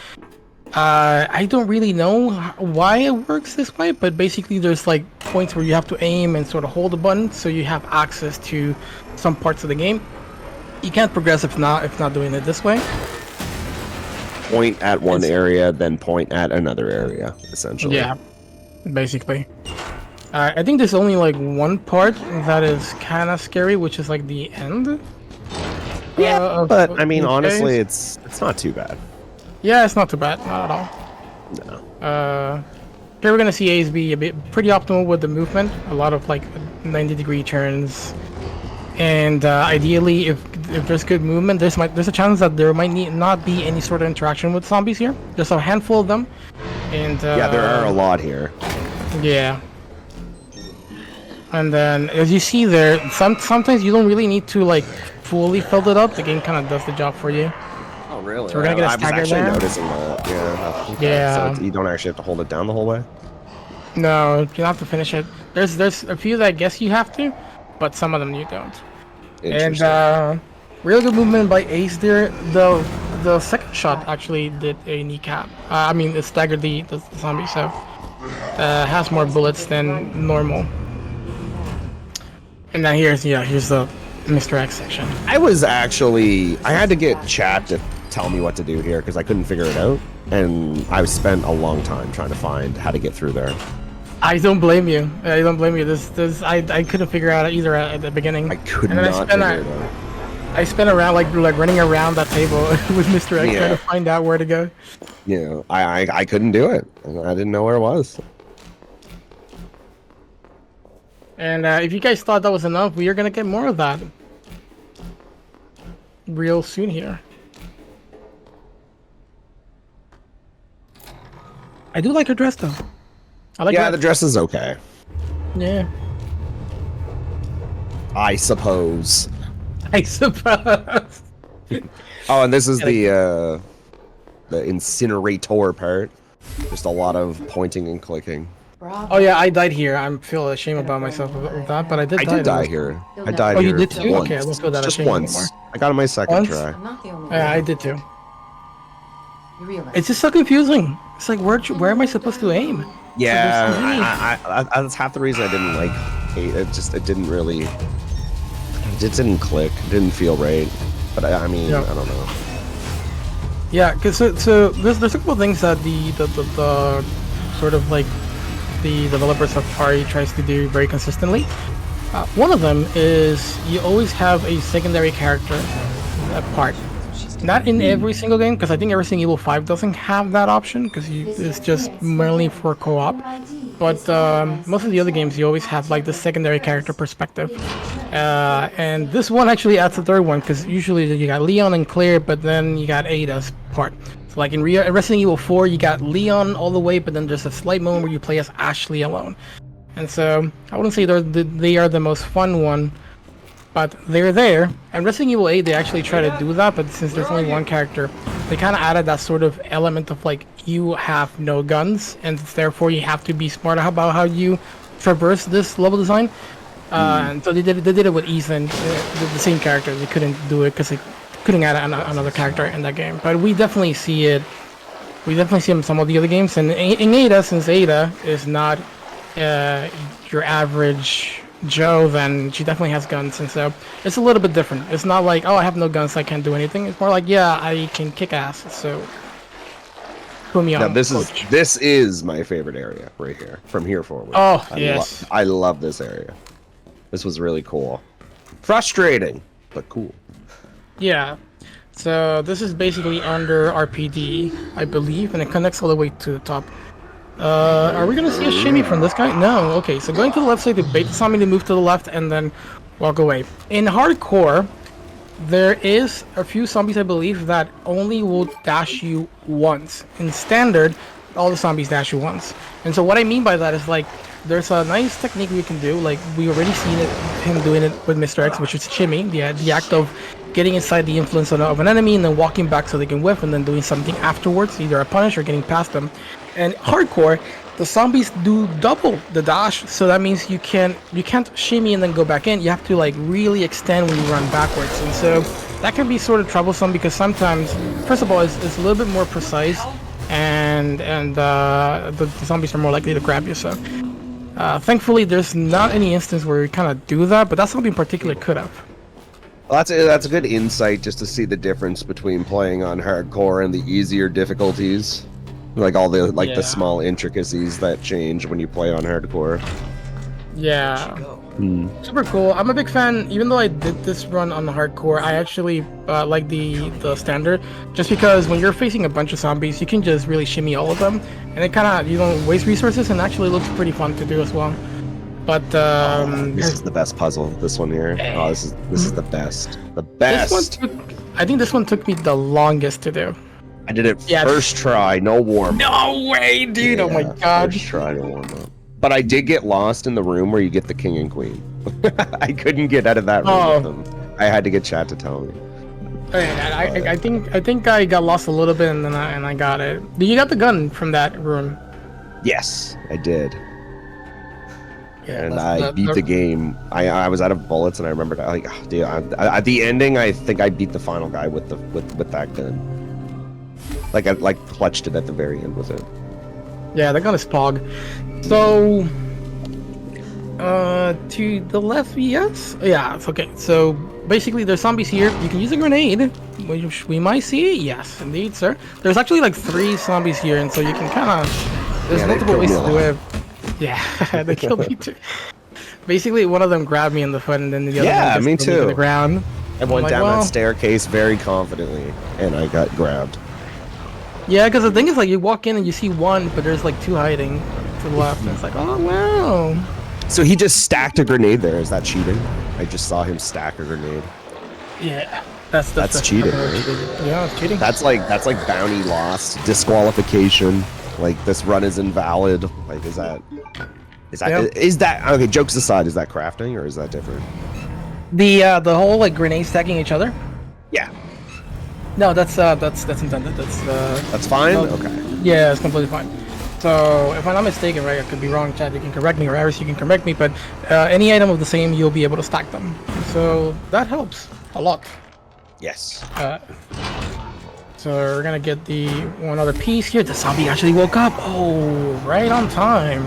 I don't really know why it works this way, but basically there's like points where you have to aim and sort of hold the button, so you have access to some parts of the game. You can't progress if not doing it this way.
Point at one area, then point at another area, essentially.
Yeah, basically. I think there's only like one part that is kind of scary, which is like the end.
But I mean,
of
honestly,
phase.
it's not too bad.
Yeah, it's not too bad, not at all.
No.
Here we're gonna see Ace be a bit pretty optimal with the movement, a lot of like 90-degree turns, and ideally, if there's good movement, there's a chance that there might not be any sort of interaction with zombies here. There's a handful of them, and
Yeah, there are a lot here.
yeah. And then, as you see there, sometimes you don't really need to like fully fill it up. The game kind of does the job for you.
Oh, really?
So we're gonna get a
I was
stagger
actually
there?
noticing that. Yeah. Okay.
Yeah.
So you don't actually have to hold it down the whole way.
No, you don't have to finish it. There's a few that I guess you have to, but some of them you don't. And really good movement by Ace there. The second shot actually did a kneecap. I mean, it staggered the zombie, so has more bullets than normal. And now here's the Mr. X section.
I had to get chat to tell me what to do here because I couldn't figure it out, and I spent a long time trying to find how to get through there.
I don't blame you. I don't blame you. I couldn't figure out either at the beginning.
I could
And then
not figure it out.
I spent around like running around that table with Mr. X trying to find out where to go.
You know, I couldn't do it. I didn't know where it was.
And if you guys thought that was enough, we are gonna get more of that real soon here. I do like her dress though. I like.
Yeah, the dress is okay.
Yeah.
I suppose.
I suppose.
Oh, and this is the incinerator part. Just a lot of pointing and clicking.
Bravo.
Oh yeah, I died here. I feel ashamed about myself of that, but I did.
I did die here. I died
Oh,
here.
you did too?
Once.
Okay, I don't feel that
Just
ashamed
once.
anymore.
I got on my second
Once?
try.
I'm not the only one.
Yeah, I did too.
You realize
It's just so confusing. It's like where am I supposed to aim?
Yeah, I that's half the reason I didn't like hate it. Just it didn't click. It didn't feel right. But I mean,
Yeah.
I don't know.
Yeah, because so there's a couple of things that the sort of like the developers of Party tries to do very consistently. One of them is you always have a secondary character part. Not in every single game, because I think Resident Evil 5 doesn't have that option, because it's just mainly for co-op. But most of the other games, you always have like the secondary character perspective. And this one actually adds a third one, because usually you got Leon and Claire, but then you got Ada's part. So like in Resident Evil 4, you got Leon all the way, but then there's a slight moment where you play as Ashley alone. And so I wouldn't say they are the most fun one, but they're there. And Resident Evil 8, they actually try to do that, but since there's only one character, they kind of added that sort of element of like, you have no guns, and therefore you have to be smart about how you traverse this level design. And so they did it with Ethan, the same character. They couldn't do it because they couldn't add another character in that game. But we definitely see it. We definitely see it in some of the other games. And in Ada, since Ada is not your average Joe, then she definitely has guns, and so it's a little bit different. It's not like, oh, I have no guns, so I can't do anything. It's more like, yeah, I can kick ass, so put me on.
Now this is my favorite area right here. From here forward.
Oh, yes.
I love this area. This was really cool. Frustrating, but cool.
Yeah. So this is basically under RPD, I believe, and it connects all the way to the top. Are we gonna see a shimmy from this guy? No. Okay, so going to the left side to bait the zombie to move to the left and then walk away. In hardcore, there is a few zombies, I believe, that only will dash you once. In standard, all the zombies dash you once. And so what I mean by that is like, there's a nice technique we can do. Like we already seen him doing it with Mr. X, which is shimmy, the act of getting inside the influence of an enemy and then walking back so they can whiff and then doing something afterwards, either a punish or getting past them. And hardcore, the zombies do double the dash, so that means you can't shimmy and then go back in. You have to like really extend when you run backwards, and so that can be sort of troublesome because sometimes, first of all, it's a little bit more precise, and the zombies are more likely to grab you. So thankfully, there's not any instance where you kind of do that, but that's something in particular could have.
Well, that's a good insight just to see the difference between playing on hardcore and the easier difficulties. Like all the the small intricacies that change when you play on hardcore.
Yeah. Super cool. I'm a big fan. Even though I did this run on the hardcore, I actually like the standard, just because when you're facing a bunch of zombies, you can just really shimmy all of them, and it kind of, you don't waste resources, and actually looks pretty fun to do as well. But
this is the best puzzle. This one here. Oh, this is the best. The best.
I think this one took me the longest to do.
I did it first try, no warm.
No way, dude! Oh my god.
First try, no warm up. But I did get lost in the room where you get the king and queen. I couldn't get out of that room with them. I had to get chat to tell me.
I think I got lost a little bit and then I got it. You got the gun from that room.
Yes, I did.
Yeah,
and I beat the game. I was out of bullets, and I remembered at the ending, I think I beat the final guy with that gun. Like I clutched it at the very end with it.
Yeah, that gun is pog. So to the left, yes. Yeah, it's okay. So basically, there's zombies here. You can use a grenade, which we might see. Yes, indeed, sir. There's actually like 3 zombies here, and so you can kind of. There's multiple ways to do it. Yeah, they killed me too. Basically, one of them grabbed me in the foot, and then the other one just
me
threw me to
too.
the ground.
I went
like,
down
well-
that staircase very confidently, and I got grabbed.
Yeah, because the thing is, like, you walk in and you see one, but there's like 2 hiding to the left, and it's like, oh wow.
So he just stacked a grenade there. Is that cheating? I just saw him stack a grenade.
Yeah, that's
cheating,
definitely
right?
cheating. Yeah, it's cheating.
That's like bounty lost, disqualification. Like this run is invalid. Like is that okay? Jokes aside, is that crafting or is that different?
The whole like grenade stacking each other.
Yeah,
No, that's intended.
that's fine.
no-
Okay.
Yeah, it's completely fine. So if I'm not mistaken, right, I could be wrong, Chad, you can correct me, or Iris, you can correct me, but any item of the same, you'll be able to stack them. So that helps a lot.
Yes.
So we're gonna get the one other piece here. The zombie actually woke up. Oh, right on time.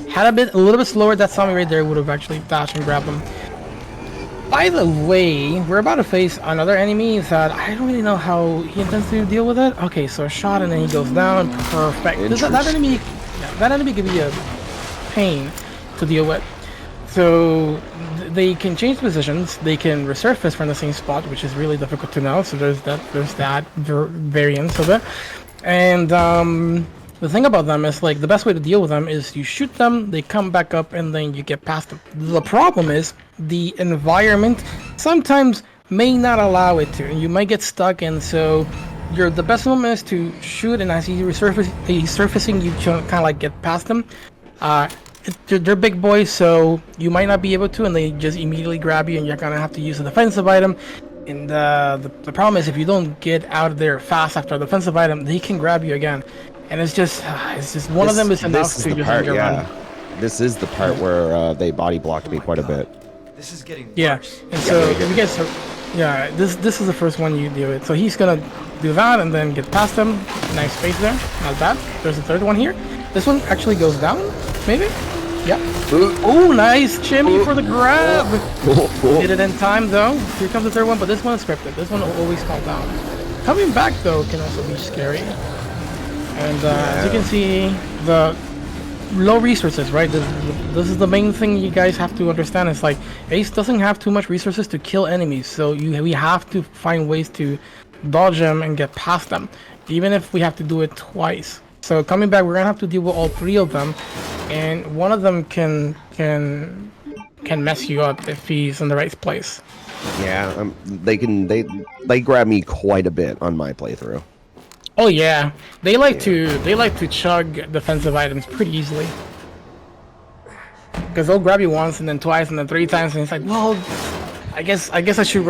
Had a little bit slower, that zombie right there would have actually dashed and grabbed him. By the way, we're about to face another enemy that I don't really know how he intends to deal with it. Okay, so a shot and then he goes down. Perfect. That enemy could be a pain to deal with. So they can change positions. They can resurface from the same spot, which is really difficult to know. So there's that variance of it. And the thing about them is, like, the best way to deal with them is you shoot them, they come back up, and then you get past them. The problem is the environment sometimes may not allow it to, and you might get stuck. And so the best moment is to shoot, and as he's surfacing, you kind of like get past them. They're big boys, so you might not be able to, and they just immediately grab you, and you're gonna have to use a defensive item. And the problem is, if you don't get out of there fast after a defensive item, they can grab you again. And it's just one of them is enough
This is
to
the
just
part,
end your
yeah.
run.
This is the part where they body blocked me quite a bit.
This is getting
Yeah,
worse.
and so you guys, this is the first one you deal with. So he's gonna do that and then get past them. Nice space there, not bad. There's a third one here. This one actually goes down, maybe. Yeah. Oh, nice chimney for the grab. Did it in time though. Here comes the third one, but this one is scripted. This one will always fall down. Coming back though can also be scary. And as you can see, the low resources, right? This is the main thing you guys have to understand. It's like Ace doesn't have too much resources to kill enemies, so we have to find ways to dodge them and get past them, even if we have to do it twice. So coming back, we're gonna have to deal with all 3 of them, and one of them can mess you up if he's in the right place.
Yeah, they grab me quite a bit on my playthrough.
Oh yeah, they like to chug defensive items pretty easily. Because they'll grab you once and then twice and then 3 times, and it's like, well, I guess I should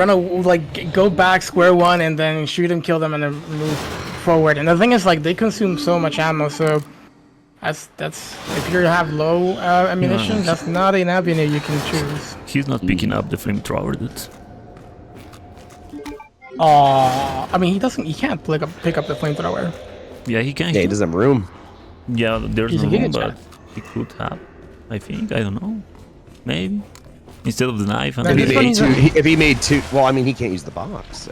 go back square one and then shoot them, kill them, and then move forward. And the thing is, like, they consume so much ammo, so that's if you have low ammunition, that's not an avenue you can choose.
He's not picking up the flamethrower, dude.
I mean, he can't pick up the flamethrower.
Yeah, he can.
Yeah, he doesn't have room.
Yeah, there's
He's
no
a
room,
giga
but
chat.
he could have. I think. I don't know. Maybe. Instead of the knife. And
Then
If
this
he,
one
made
is
two, if he made 2, well, I mean, he can't use the box.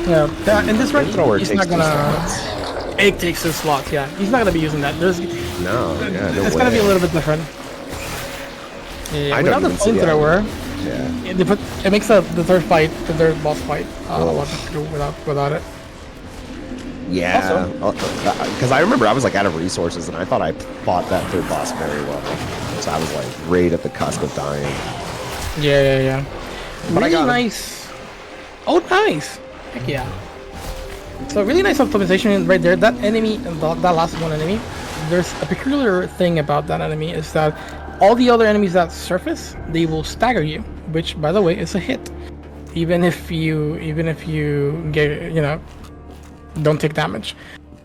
Yeah, in this run,
Flamethrower
he's
takes
not
2
gonna.
slots.
It takes 2 slots. Yeah, he's not gonna be using that.
No, yeah, no
It's
way.
gonna be a little bit different. Yeah,
I
without
don't
the
even see that.
flamethrower,
Yeah.
it makes the third boss fight a lot difficult without it.
Yeah, because I remember I was like out of resources, and I thought I fought that 3rd boss very well. So I was like right at the cusp of dying.
Yeah.
But I
Really
got him.
nice. Oh, nice. Heck yeah. So really nice optimization right there. That enemy, that last one enemy, there's a peculiar thing about that enemy is that all the other enemies that surface, they will stagger you, which, by the way, is a hit. Even if you get, don't take damage.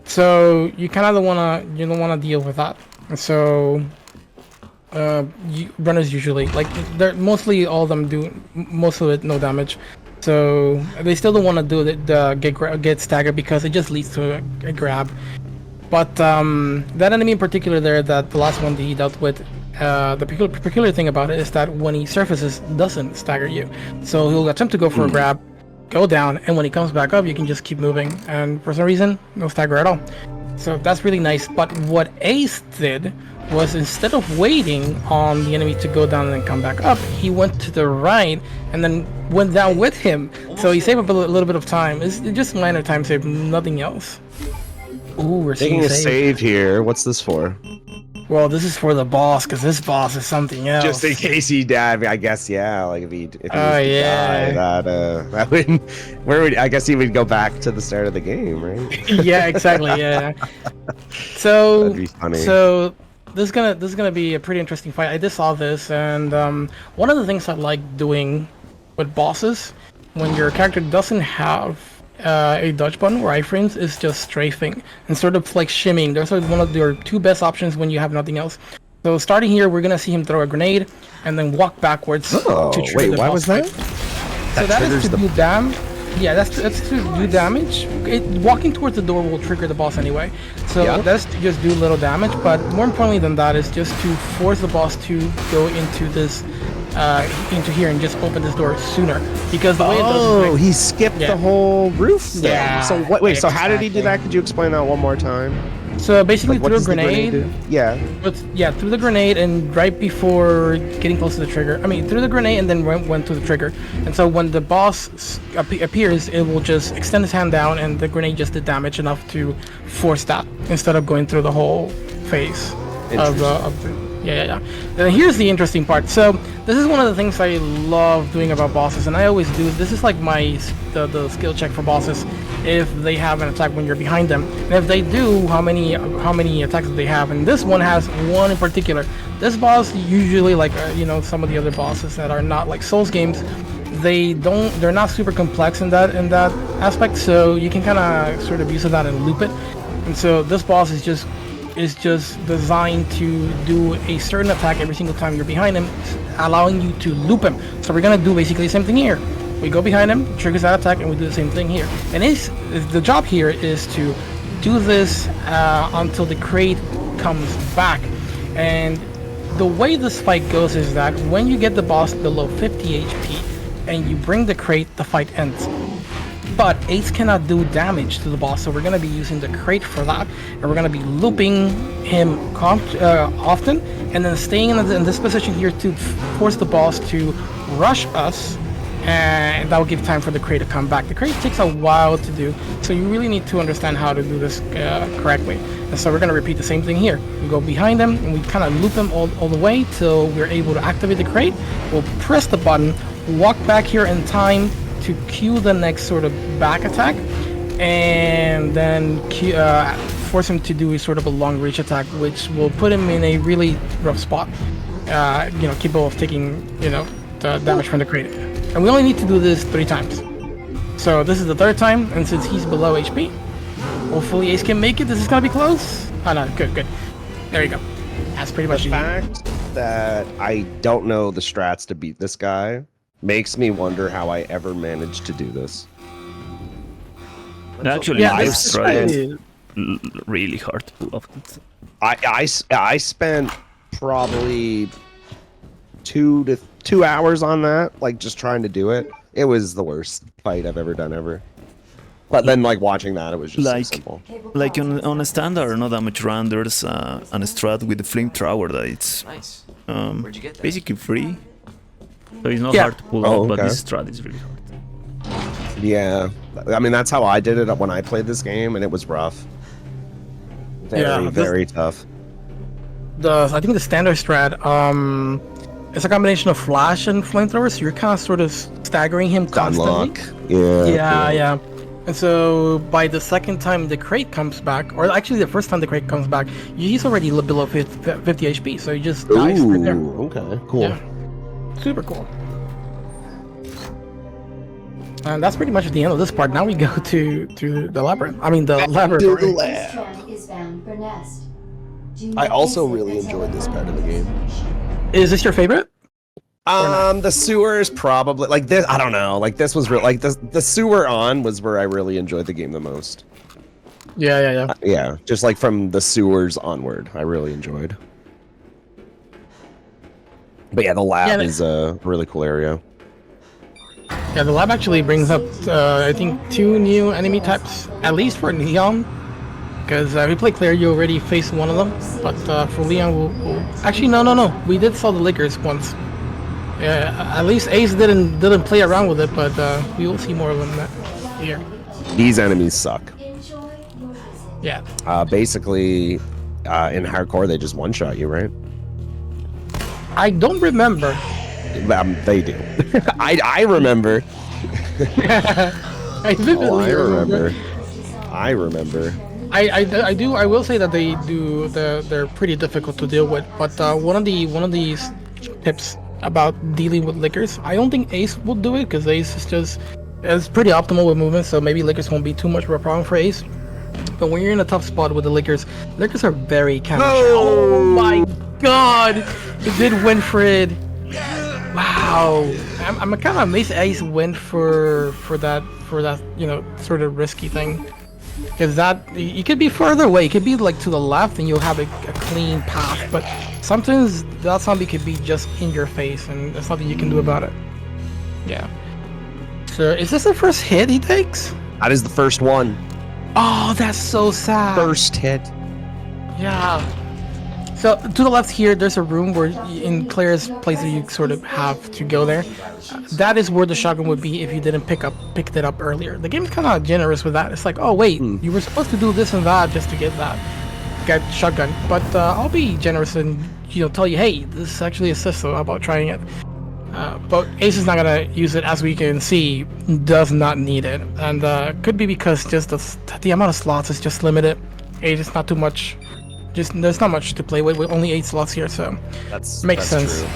So you kind of don't wanna deal with that. So runners usually, like, they're mostly all of them do most of it no damage. So they still don't want to do the get staggered because it just leads to a grab. But that enemy in particular there, that the last one that he dealt with, the peculiar thing about it is that when he surfaces, doesn't stagger you. So he'll attempt to go for a grab, go down, and when he comes back up, you can just keep moving. And for some reason, no stagger at all. So that's really nice. But what Ace did was instead of waiting on the enemy to go down and then come back up, he went to the right and then went down with him. So he saved up a little bit of time. It's just minor time save, nothing else. Ooh, we're seeing
Taking a save here. What's this for?
Well, this is for the boss, because this boss is something else.
Just in case he died, I guess. Yeah, like if he was to
yeah.
die, that would. I guess he would go back to the start of the game, right?
Yeah, exactly. Yeah. So
That'd be funny.
So this is gonna be a pretty interesting fight. I just saw this, and one of the things I like doing with bosses when your character doesn't have a dodge button or iframes is just strafing and sort of like shimming. Those are one of your two best options when you have nothing else. So starting here, we're gonna see him throw a grenade and then walk backwards to trigger
wait,
the
why
boss
was that?
fight. So that is to do damage. Yeah, that's to do damage. Walking towards the door will trigger the boss anyway. So that's to just do little damage, but more importantly than that is just to force the boss to go into this into here and just open this door sooner, because the way it does is
he skipped the whole roof thing.
Yeah,
So what? Wait. So how did he do that? Could you explain that one more time?
so basically
Like, what
threw a
does the
grenade.
do? Yeah.
Threw the grenade and right before getting close to the trigger. I mean, threw the grenade and then went to the trigger. And so when the boss appears, it will just extend his hand down and the grenade just did damage enough to force that instead of going through the whole phase of the. Yeah. And here's the interesting part. So this is one of the things I love doing about bosses, and I always do. This is like the skill check for bosses. If they have an attack when you're behind them, and if they do, how many attacks do they have? And this one has one in particular. This boss usually, like some of the other bosses that are not like Souls games, they're not super complex in that aspect. So you can kind of sort of use that and loop it. And so this boss is just designed to do a certain attack every single time you're behind him, allowing you to loop him. So we're gonna do basically the same thing here. We go behind him, triggers that attack, and we do the same thing here. And the job here is to do this until the crate comes back. And the way this fight goes is that when you get the boss below 50 HP and you bring the crate, the fight ends. But Ace cannot do damage to the boss, so we're going to be using the crate for that, and we're going to be looping him often, and then staying in this position here to force the boss to rush us, and that will give time for the crate to come back. The crate takes a while to do, so you really need to understand how to do this correctly. And so we're going to repeat the same thing here. We go behind him, and we kind of loop him all the way till we're able to activate the crate. We'll press the button, walk back here in time to cue the next sort of back attack, and then force him to do a sort of a long reach attack, which will put him in a really rough spot, capable of taking the damage from the crate. And we only need to do this 3 times. So this is the 3rd time, and since he's below HP, hopefully Ace can make it. This is gonna be close. Oh no, good. There you go. That's pretty much
the fact that I don't know the strats to beat this guy makes me wonder how I ever managed to do this.
Actually, I've tried really hard to pull off it.
I spent probably 2 hours on that, like just trying to do it. It was the worst fight I've ever done ever. But then, like watching that, it was just so simple.
Like on a standard no damage run, there's an strat with the flamethrower that it's basically free. So it's not hard to pull off, but this strat is really hard.
Yeah, I mean that's how I did it when I played this game, and it was rough. Very tough.
I think the standard strat, it's a combination of flash and flamethrower, so you're kind of sort of staggering him constantly. Yeah. And so by the 2nd time the crate comes back, or actually the 1st time the crate comes back, he's already below 50 HP, so he just dies right there.
Okay, cool.
Yeah. Super cool. And that's pretty much the end of this part. Now we go to the labyrinth. I mean the laboratory.
To the lab. I also really enjoyed this part of the game.
Is this your favorite?
The sewers probably like this. I don't know. Like this was real. Like the sewer on was where I really enjoyed the game the most.
Yeah.
Yeah, just like from the sewers onward, I really enjoyed. But yeah, the lab is a really cool area.
Yeah, the lab actually brings up, I think, 2 new enemy types, at least for Neon. Because if you play Claire, you already faced one of them. But for Leon, we'll... Actually, no. We did saw the Lakers once. Yeah, at least Ace didn't play around with it, but we will see more of them here.
These enemies suck.
Yeah.
Basically, in hardcore, they just one-shot you, right?
I don't remember.
They do. I remember.
I vividly remember.
I remember.
I do. I will say that they do. They're pretty difficult to deal with. But one of these tips about dealing with lickers, I don't think Ace will do it because Ace is pretty optimal with movement. So maybe lickers won't be too much of a problem for Ace. But when you're in a tough spot with the lickers are very kind of. Oh my God! It did Winfred. Wow. I'm kind of amazed Ace went for that sort of risky thing. Because you could be further away, it could be like to the left and you'll have a clean path, but sometimes that zombie could be just in your face and there's nothing you can do about it. Yeah. So is this the first hit he takes?
That is the first one.
Oh, that's so sad.
First hit.
Yeah. So to the left here, there's a room where in Claire's place you sort of have to go there. That is where the shotgun would be if you didn't picked it up earlier. The game's kind of generous with that. It's like, oh wait, you were supposed to do this and that just to get shotgun. But I'll be generous and tell you, hey, this is actually a system. How about trying it? But Ace is not gonna use it, as we can see. Does not need it, and could be because just the amount of slots is just limited. Ace is not too much. There's not much to play with only 8 slots here, so makes sense.
True.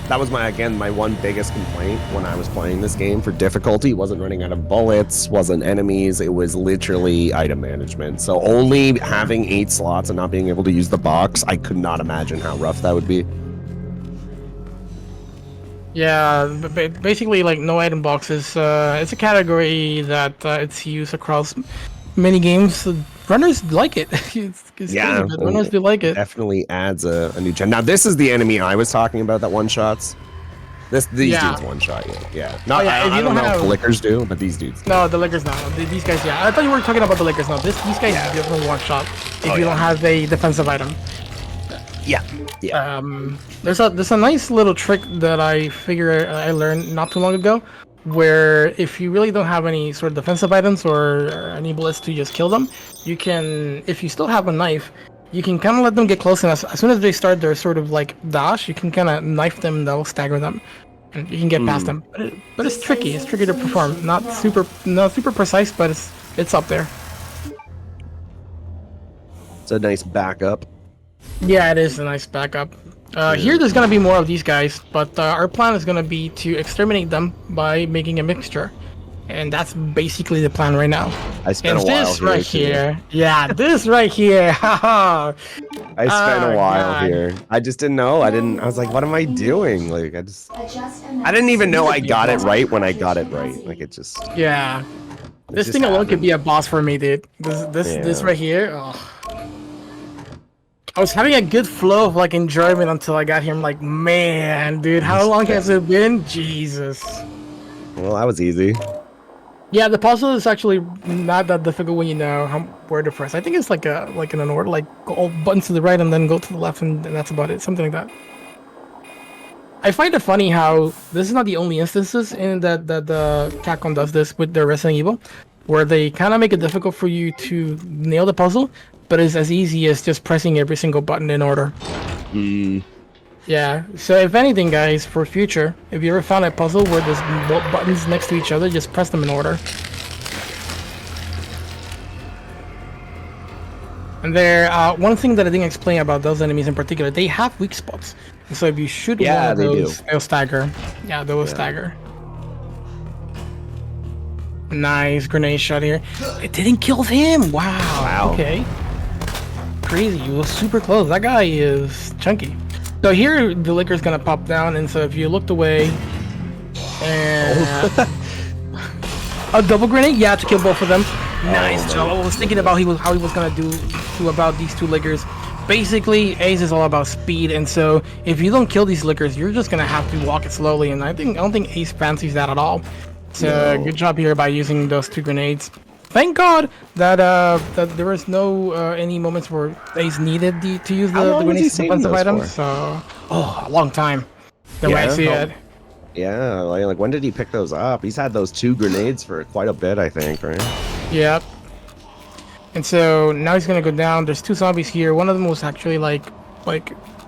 That was my one biggest complaint when I was playing this game for difficulty. Wasn't running out of bullets, wasn't enemies, it was literally item management. So only having 8 slots and not being able to use the box, I could not imagine how rough that would be.
Yeah, basically like no item boxes. It's a category that it's used across many games. Runners like it. It's
yeah,
crazy, runners do like it.
Definitely adds a new gen. Now this is the enemy I was talking about that one shots. These dudes one shot you. Yeah. No, I don't know if the lickers do, but these dudes.
No, the lickers not. These guys, yeah. I thought you were talking about the lickers. No, these guys definitely one shot if you don't have a defensive item.
Yeah.
There's a nice little trick that I learned not too long ago, where if you really don't have any sort of defensive items or any bullets to just kill them, you can, if you still have a knife, you can kind of let them get close, and as soon as they start their sort of like dash, you can kind of knife them, that'll stagger them, and you can get past them. But it's tricky. It's tricky to perform. Not super precise, but it's up there.
It's a nice backup.
Yeah, it is a nice backup. Here there's gonna be more of these guys, but our plan is gonna be to exterminate them by making a mixture, and that's basically the plan right now.
I spent a while
this right here. Yeah, this right here. Haha.
I spent a while here. I just didn't know. I was like, what am I doing? Like, I didn't even know I got it right when I got it right. Like, it just.
Yeah. This thing alone could be a boss for me, dude. This right here. Oh. I was having a good flow of like enjoyment until I got here. I'm like, man, dude, how long has it been? Jesus.
Well, that was easy.
Yeah, the puzzle is actually not that difficult when you know where to press. I think it's like in an order, like go all buttons to the right and then go to the left, and that's about it. Something like that. I find it funny how this is not the only instances in that Capcom does this with their Resident Evil, where they kind of make it difficult for you to nail the puzzle, but it's as easy as just pressing every single button in order. Yeah, so if anything, guys, for future, if you ever found a puzzle where there's buttons next to each other, just press them in order. And there, one thing that I didn't explain about those enemies in particular, they have weak spots. And so if you shoot one of those, they'll stagger. Yeah, they will stagger. Nice grenade shot here. It didn't kill him. Wow. Okay. Crazy. He was super close. That guy is chunky. So here the liquor's gonna pop down, and so if you looked away, and a double grenade, yeah, to kill both of them. Nice job. I was thinking about how he was gonna do about these two liquors. Basically, Ace is all about speed, and so if you don't kill these liquors, you're just gonna have to walk it slowly. And I don't think Ace fancies that at all. So good job here by using those two grenades. thank God that that there was no any moments where Ace needed to use
How
the
long was he
grenades
saving
defensive
those
items.
for?
So, a long time. The way I see
how-
it.
Yeah, like when did he pick those up? He's had those 2 grenades for quite a bit, I think, right?
Yep. And so now he's gonna go down. There's 2 zombies here. One of them was actually like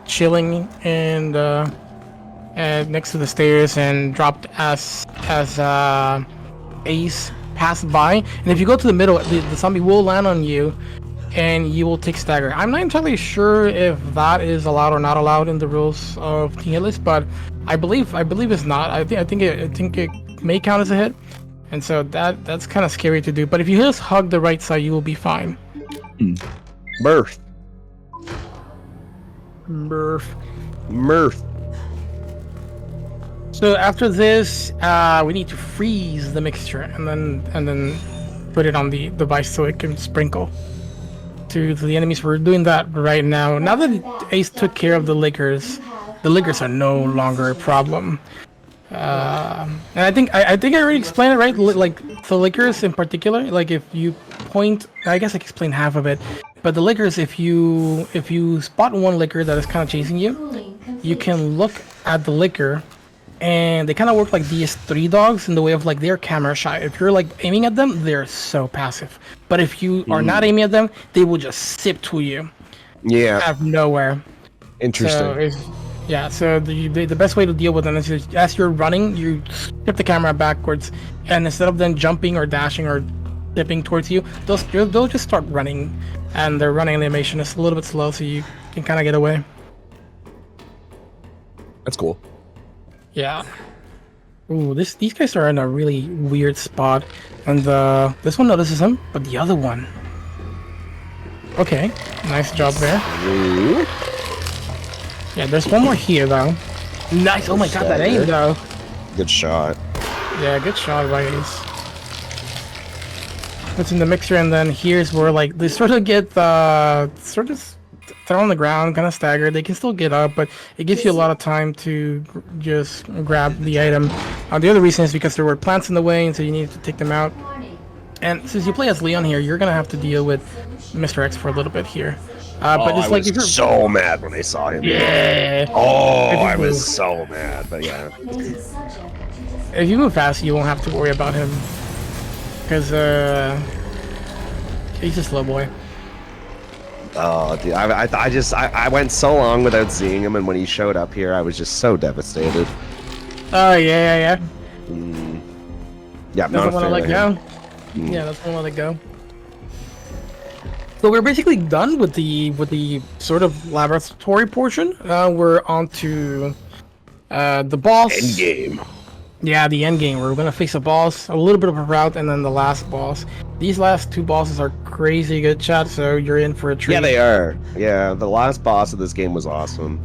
chilling and next to the stairs and dropped as Ace passed by. And if you go to the middle, the zombie will land on you, and you will take stagger. I'm not entirely sure if that is allowed or not allowed in the rules of Team Hitless, but I believe it's not. I think it may count as a hit. And so that's kind of scary to do. But if you just hug the right side, you will be fine.
Murph.
So after this, we need to freeze the mixture and then put it on the device so it can sprinkle to the enemies. We're doing that right now. Now that Ace took care of the liquors are no longer a problem. And I think I already explained it, right? Like the liquors in particular, like if you point, I guess I explained half of it, but the liquors, if you spot one liquor that is kind of chasing you, you can look at the liquor, and they kind of work like DS3 dogs in the way of like they're camera shy. If you're like aiming at them, they're so passive. But if you are not aiming at them, they will just sip to you.
Yeah.
Out of nowhere.
Interesting.
So the best way to deal with them is as you're running, you skip the camera backwards, and instead of them jumping or dashing or dipping towards you, they'll just start running, and their running animation is a little bit slow, so you can kind of get away.
That's cool.
Yeah. Ooh, these guys are in a really weird spot, and this one notices him, but the other one. Okay, nice job there.
Ooh.
Yeah, there's one more here though. Nice. Oh my god, that aim though.
Good shot.
Yeah, good shot by Ace. Puts in the mixer, and then here's where like they sort of get sort of thrown on the ground, kind of staggered. They can still get up, but it gives you a lot of time to just grab the item. The other reason is because there were plants in the way, and so you needed to take them out. And since you play as Leon here, you're gonna have to deal with Mr. X for a little bit here. But it's like if you're
so mad when I saw him.
yeah.
Oh, I was so mad, but yeah.
If you move fast, you won't have to worry about him, because he's a slow boy.
Oh, dude, I went so long without seeing him, and when he showed up here, I was just so devastated.
Oh yeah.
Yeah,
Doesn't want to let go. Yeah, doesn't want to let go. So we're basically done with the sort of laboratory portion. We're on to the boss.
End game.
Yeah, the end game. We're gonna face a boss, a little bit of a route, and then the last boss. These last 2 bosses are crazy good, chat. So you're in for a treat.
Yeah, they are. Yeah, the last boss of this game was awesome.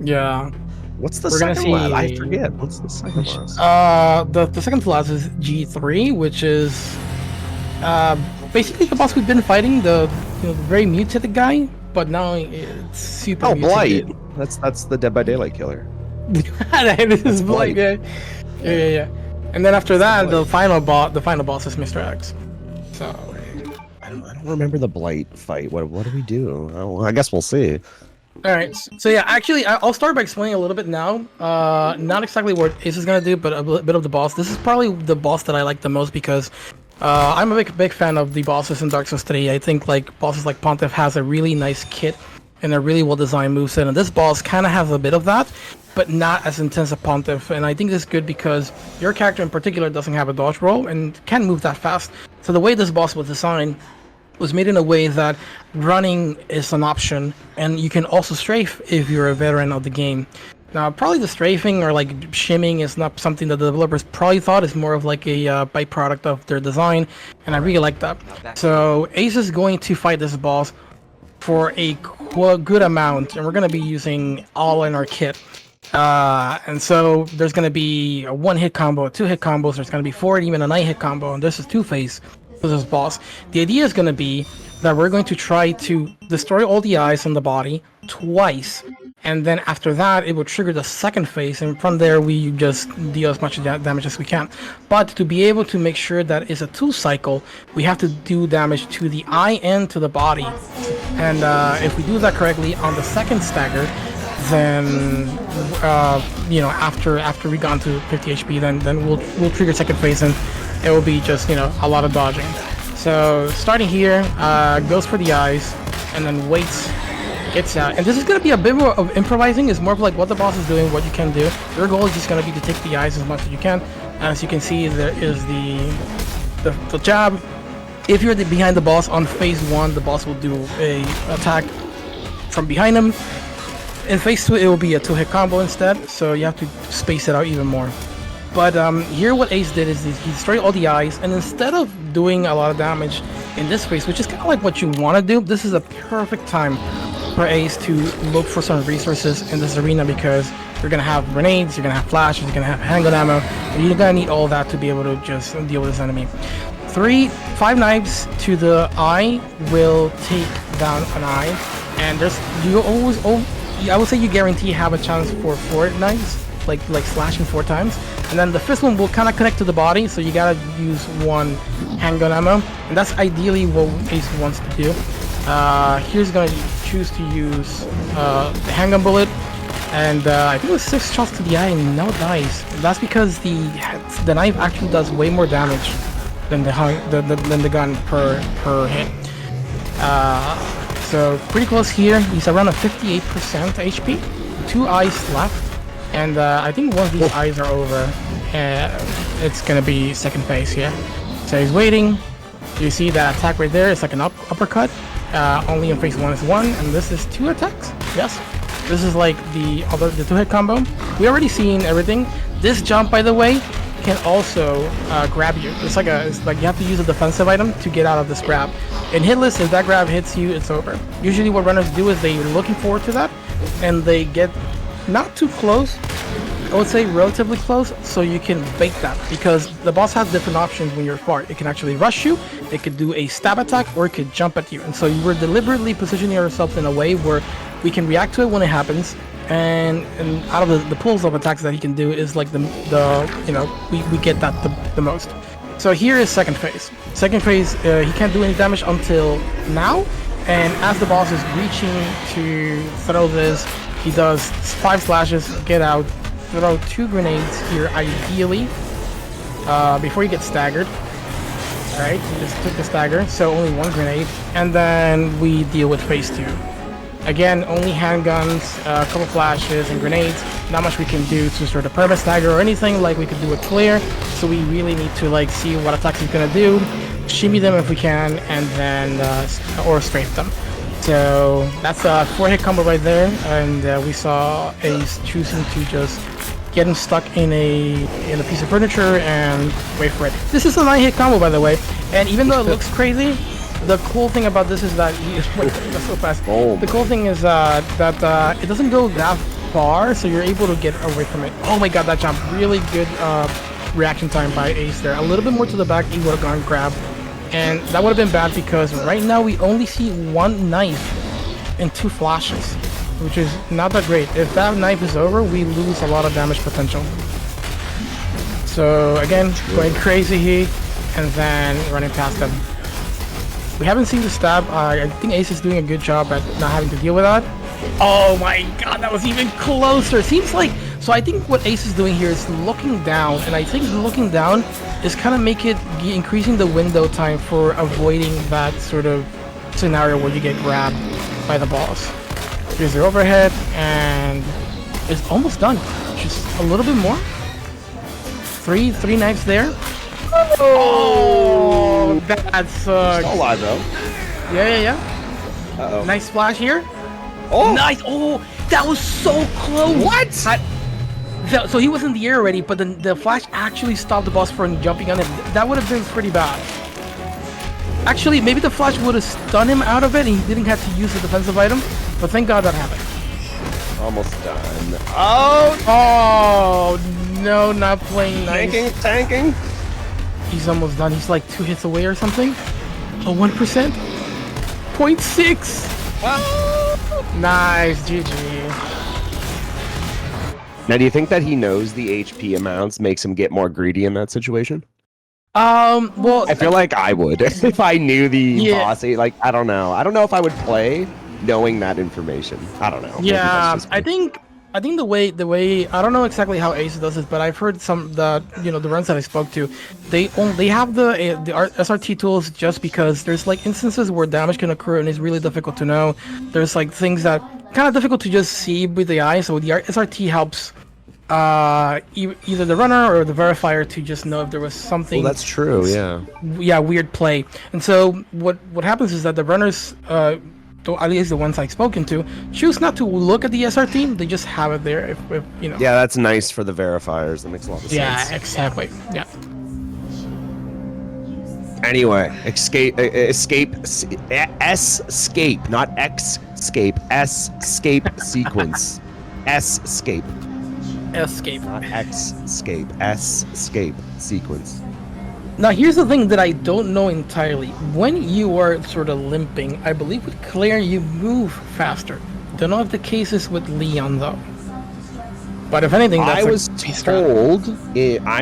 Yeah.
What's the
We're gonna
second one? I
see-
forget. What's the second boss?
The second to last is G3, which is basically the boss we've been fighting, the very mutated guy, but now it's super
Blight.
mutated.
That's the Dead by Daylight killer.
This is Blight, yeah. And then after that, the final boss is Mr. X. So
I don't remember the Blight fight. What do we do? I guess we'll see.
all right, so yeah, actually, I'll start by explaining a little bit now. Not exactly what Ace is gonna do, but a bit of the boss. This is probably the boss that I like the most because I'm a big fan of the bosses in Dark Souls 3. I think like bosses like Pontiff has a really nice kit and a really well-designed moveset, and this boss kind of has a bit of that, but not as intense as Pontiff. And I think this is good because your character in particular doesn't have a dodge roll and can't move that fast. So the way this boss was designed was made in a way that running is an option, and you can also strafe if you're a veteran of the game. Now, probably the strafing or like shimming is not something that the developers probably thought is more of like a byproduct of their design, and I really like that. So Ace is going to fight this boss for a good amount, and we're going to be using all in our kit. And so there's going to be a 1-hit combo, 2-hit combos, there's going to be 4 and even a 9-hit combo, and this is 2-phase for this boss. The idea is going to be that we're going to try to destroy all the eyes on the body twice, and then after that it will trigger the second phase, and from there we just deal as much damage as we can. But to be able to make sure that it's a 2 cycle, we have to do damage to the eye and to the body, and if we do that correctly on the second stagger, then you know, after we gone to 50 HP, then we'll trigger second phase, and it will be just, you know, a lot of dodging. So starting here, goes for the eyes, and then waits, gets out. And this is going to be a bit more of improvising. It's more of like what the boss is doing, what you can do. Your goal is just going to be to take the eyes as much as you can. As you can see, there is the jab. If you're behind the boss on phase 1, the boss will do a attack from behind him. In phase 2, it will be a 2-hit combo instead, so you have to space it out even more. But here what Ace did is he destroyed all the eyes, and instead of doing a lot of damage in this phase, which is kind of like what you want to do, this is a perfect time for Ace to look for some resources in this arena, because you're going to have grenades, you're going to have flashes, you're going to have handgun ammo, and you're going to need all that to be able to just deal with this enemy. 5 knives to the eye will take down an eye, and I would say you guarantee have a chance for 4 knives, like slashing 4 times, and then the 5th one will kind of connect to the body, so you gotta use 1 handgun ammo, and that's ideally what Ace wants to do. Here's gonna choose to use the handgun bullet, and I think it was 6 shots to the eye and no dies. That's because the knife actually does way more damage than the gun per hit. So pretty close here. He's around a 58% HP, 2 eyes left. And I think once these eyes are over, it's gonna be second phase here. So he's waiting. You see that attack right there? It's like an uppercut. Only in phase 1 is 1, and this is 2 attacks. Yes, this is like the 2-hit combo. We already seen everything. This jump, by the way, can also grab you. It's like you have to use a defensive item to get out of this grab. In hitless, if that grab hits you, it's over. Usually, what runners do is they're looking forward to that, and they get not too close, I would say relatively close, so you can bait that, because the boss has different options when you're far. It can actually rush you, it could do a stab attack, or it could jump at you, and so you were deliberately positioning yourself in a way where we can react to it when it happens, and out of the pools of attacks that he can do is like the you know, we get that the most. So here is second phase. Second phase, he can't do any damage until now, and as the boss is reaching to throw this, he does 5 slashes, get out, throw 2 grenades here ideally, before he gets staggered. Alright, he just took the stagger, so only 1 grenade, and then we deal with phase 2. Again, only handguns, a couple flashes and grenades. Not much we can do to sort of perma stagger or anything like we could do with clear, so we really need to like see what attacks he's gonna do, shimmy them if we can, and then or strafe them. So that's a 4-hit combo right there, and we saw Ace choosing to just get him stuck in a piece of furniture and wait for it. This is a 9-hit combo, by the way, and even though it looks crazy, the cool thing about this is that wait, that's so fast. The cool thing is that it doesn't go that far, so you're able to get away from it. Oh my god, that jump! Really good reaction time by Ace there. A little bit more to the back, he would have gone grab. And that would have been bad because right now we only see 1 knife and 2 flashes, which is not that great. If that knife is over, we lose a lot of damage potential. So again, going crazy here, and then running past them. We haven't seen the stab. I think Ace is doing a good job at not having to deal with that. Oh my god, that was even closer. Seems like, so I think what Ace is doing here is looking down, and I think looking down is kind of increasing the window time for avoiding that sort of scenario where you get grabbed by the boss. Here's their overhead, and it's almost done. Just a little bit more. Three knives there. Oh, that sucks.
Still alive though.
Yeah.
Uh-oh.
Nice splash here.
Oh!
Nice! Oh, that was so close!
What?
So he was in the air already, but then the flash actually stopped the boss from jumping on him. That would have been pretty bad. Actually, maybe the flash would have stunned him out of it and he didn't have to use the defensive item, but thank god that happened.
Almost done. Oh!
Oh, no, not playing nice.
Tanking.
He's almost done. He's like 2 hits away or something. Oh, 1%? 0.6!
Oh!
Nice, GG.
Now, do you think that he knows the HP amounts makes him get more greedy in that situation?
Well,
I feel like I would if I knew the
Yeah.
boss. Like, I don't know. I don't know if I would play knowing that information. I don't know. Maybe
yeah,
that's just me.
I think the way I don't know exactly how Ace does it, but I've heard some that the runs that I spoke to, they have the SRT tools just because there's like instances where damage can occur and it's really difficult to know. There's like things that kind of difficult to just see with the eye, so the SRT helps either the runner or the verifier to just know if there was something.
Well, that's true. Yeah.
Weird play. And so what happens is that the runners, at least the ones I've spoken to, choose not to look at the SRT. They just have it there. If you know.
Yeah, that's nice for the verifiers. That makes a lot of
Yeah,
sense.
exactly. Yeah.
Anyway, escape, not escape, escape sequence, escape,
Escape.
not escape, escape sequence.
Now here's the thing that I don't know entirely. When you are sort of limping, I believe with Claire you move faster. Don't know if the case is with Leon though. But if anything, that's
I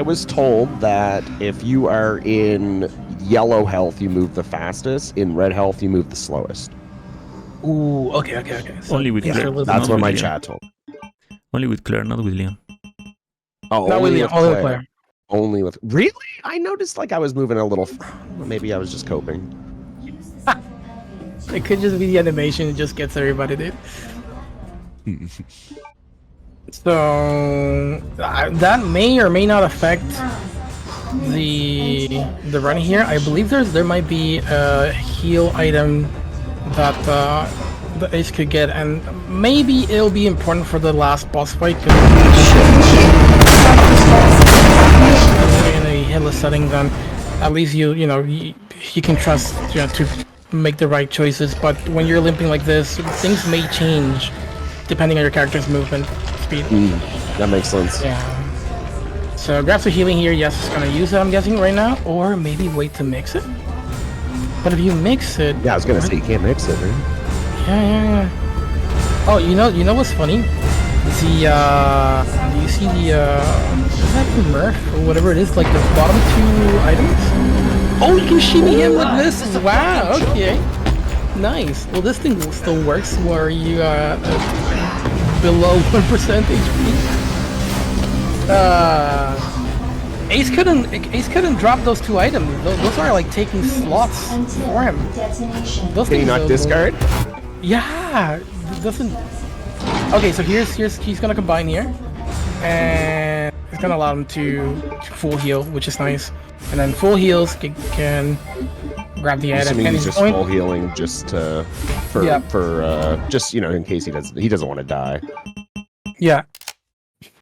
was told that if you are in yellow health, you move the fastest. In red health, you move the slowest.
Ooh, okay. So
Only with
things
Claire.
are a little
That's
bit
what my
Leon.
chat told.
Only with Claire, not with Leon.
Oh,
Not with
only
Leon, only with Claire.
Only with. Really? I noticed like I was moving a little. Maybe I was just coping.
It could just be the animation. It just gets everybody, dude. So that may or may not affect the run here. I believe there might be a heal item that the Ace could get, and maybe it'll be important for the last boss fight. In a hitless setting, then at least you can trust to make the right choices. But when you're limping like this, things may change depending on your character's movement speed.
That makes sense.
Yeah. So grabs for healing here. Yes, it's gonna use it, I'm guessing, right now, or maybe wait to mix it. But if you mix it,
Yeah, I was gonna say you can't mix it, right?
yeah. Oh, you know what's funny? Do you see the is that the Murph or whatever it is? Like the bottom two items? Oh, you can shimmy him like this. Wow. Okay. Nice. Well, this thing still works where you are below 1% HP. Ace couldn't drop those two items. Those are like taking slots for him. Those
Can you
things
not
are-
discard?
Yeah, doesn't. Okay, so he's gonna combine here, and it's gonna allow him to full heal, which is nice. And then full heals can grab the
I'm
item.
assuming
And
he's
he's
just
going.
full healing just just in case he doesn't want to die.
Yeah.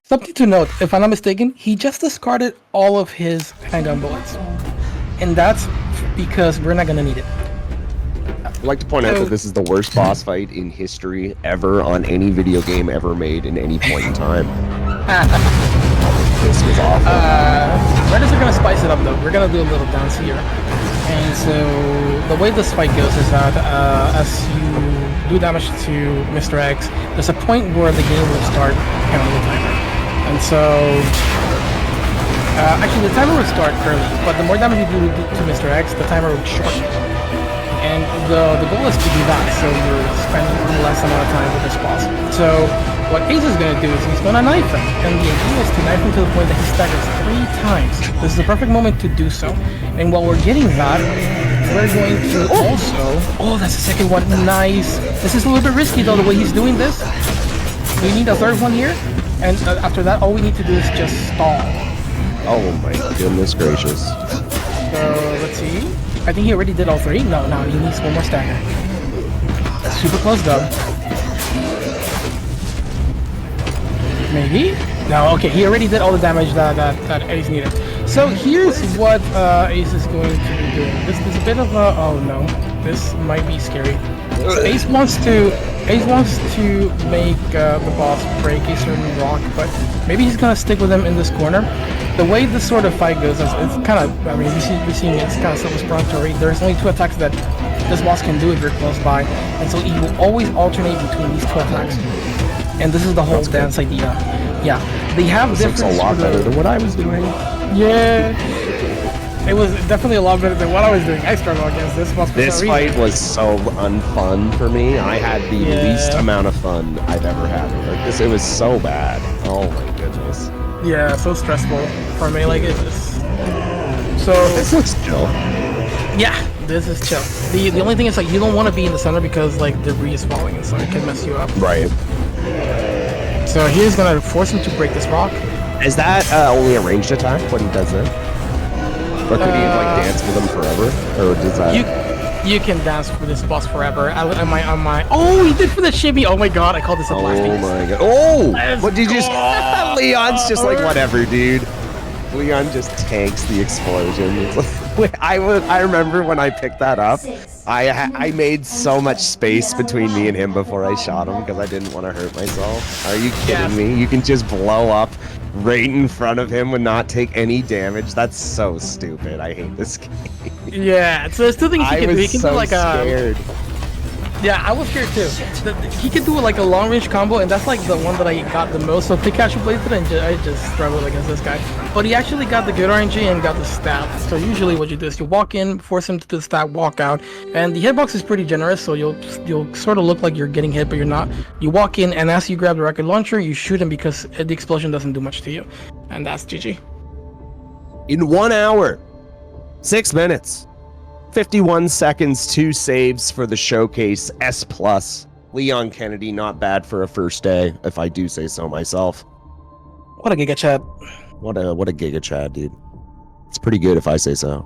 Something to note, if I'm not mistaken, he just discarded all of his handgun bullets, and that's because we're not gonna need it.
I'd like to point out that this is the worst boss fight in history ever on any video game ever made in any point in time. This was awful.
Reddits are gonna spice it up though. We're gonna do a little dance here. And so the way this fight goes is that as you do damage to Mr. X, there's a point where the game will start counting the timer. And so actually the timer will start early, but the more damage you do to Mr. X, the timer will shorten. And the goal is to do that, so you're spending less amount of time with this boss. So what Ace is going to do is he's going to knife him, and the idea is to knife him to the point that he staggers 3 times. This is the perfect moment to do so. And while we're getting that, we're going to also... Oh, that's the second one. Nice. This is a little bit risky though, the way he's doing this. We need a third one here, and after that, all we need to do is just stall.
Oh my goodness gracious.
So let's see. I think he already did all 3. No, he needs one more stagger. Super close though. Maybe? No, okay, he already did all the damage that Ace needed. So here's what Ace is going to be doing. This is a bit of a... Oh no, this might be scary. Ace wants to make the boss break a certain rock, but maybe he's gonna stick with him in this corner. The way this sort of fight goes, it's kind of, I mean, you're seeing it's kind of self-explanatory. There's only 2 attacks that this boss can do if you're close by, and so he will always alternate between these 2 attacks. And this is the whole dance idea. Yeah, they have
This looks
different.
a lot better than what I was doing.
Yeah. It was definitely a lot better than what I was doing. I struggle against this boss for
This
some
fight
reason.
was so unfun for me. I had the least amount of fun I've ever had. Like this, it was so bad. Oh my goodness.
Yeah, so stressful for me. Like it's just... So
This looks chill.
yeah, this is chill. The only thing is like you don't want to be in the center because like debris is falling and so it can mess you up.
Right.
So he's gonna force him to break this rock.
Is that only a ranged attack? What he does there? Or could he like dance with him forever? Or does that?
You can dance for this boss forever. On my oh, he did for the shimmy. Oh my god, I call this a blasting.
Oh my god. Oh!
Let's
What did you just?
go!
Leon's just like whatever, dude. Leon just tanks the explosion. It's like, I remember when I picked that up. I made so much space between me and him before I shot him because I didn't want to hurt myself. Are you kidding me? You can just blow up right in front of him and not take any damage. That's so stupid. I hate this game.
Yeah, so there's two things he
I
can do. He
was
can
so
do like
scared.
yeah, I was scared too. He could do like a long range combo, and that's like the one that I got the most. So Pikachu played it, and I just struggled against this guy. But he actually got the good RNG and got the stab. So usually what you do is you walk in, force him to do the stab, walk out, and the hitbox is pretty generous. So you'll sort of look like you're getting hit, but you're not. You walk in, and as you grab the rocket launcher, you shoot him because the explosion doesn't do much to you, and that's GG.
In 1 hour, 6 minutes, 51 seconds, 2 saves for the showcase S+. Leon Kennedy, not bad for a first day, if I do say so myself.
What a Giga Chad.
What a Giga Chad, dude. It's pretty good if I say so.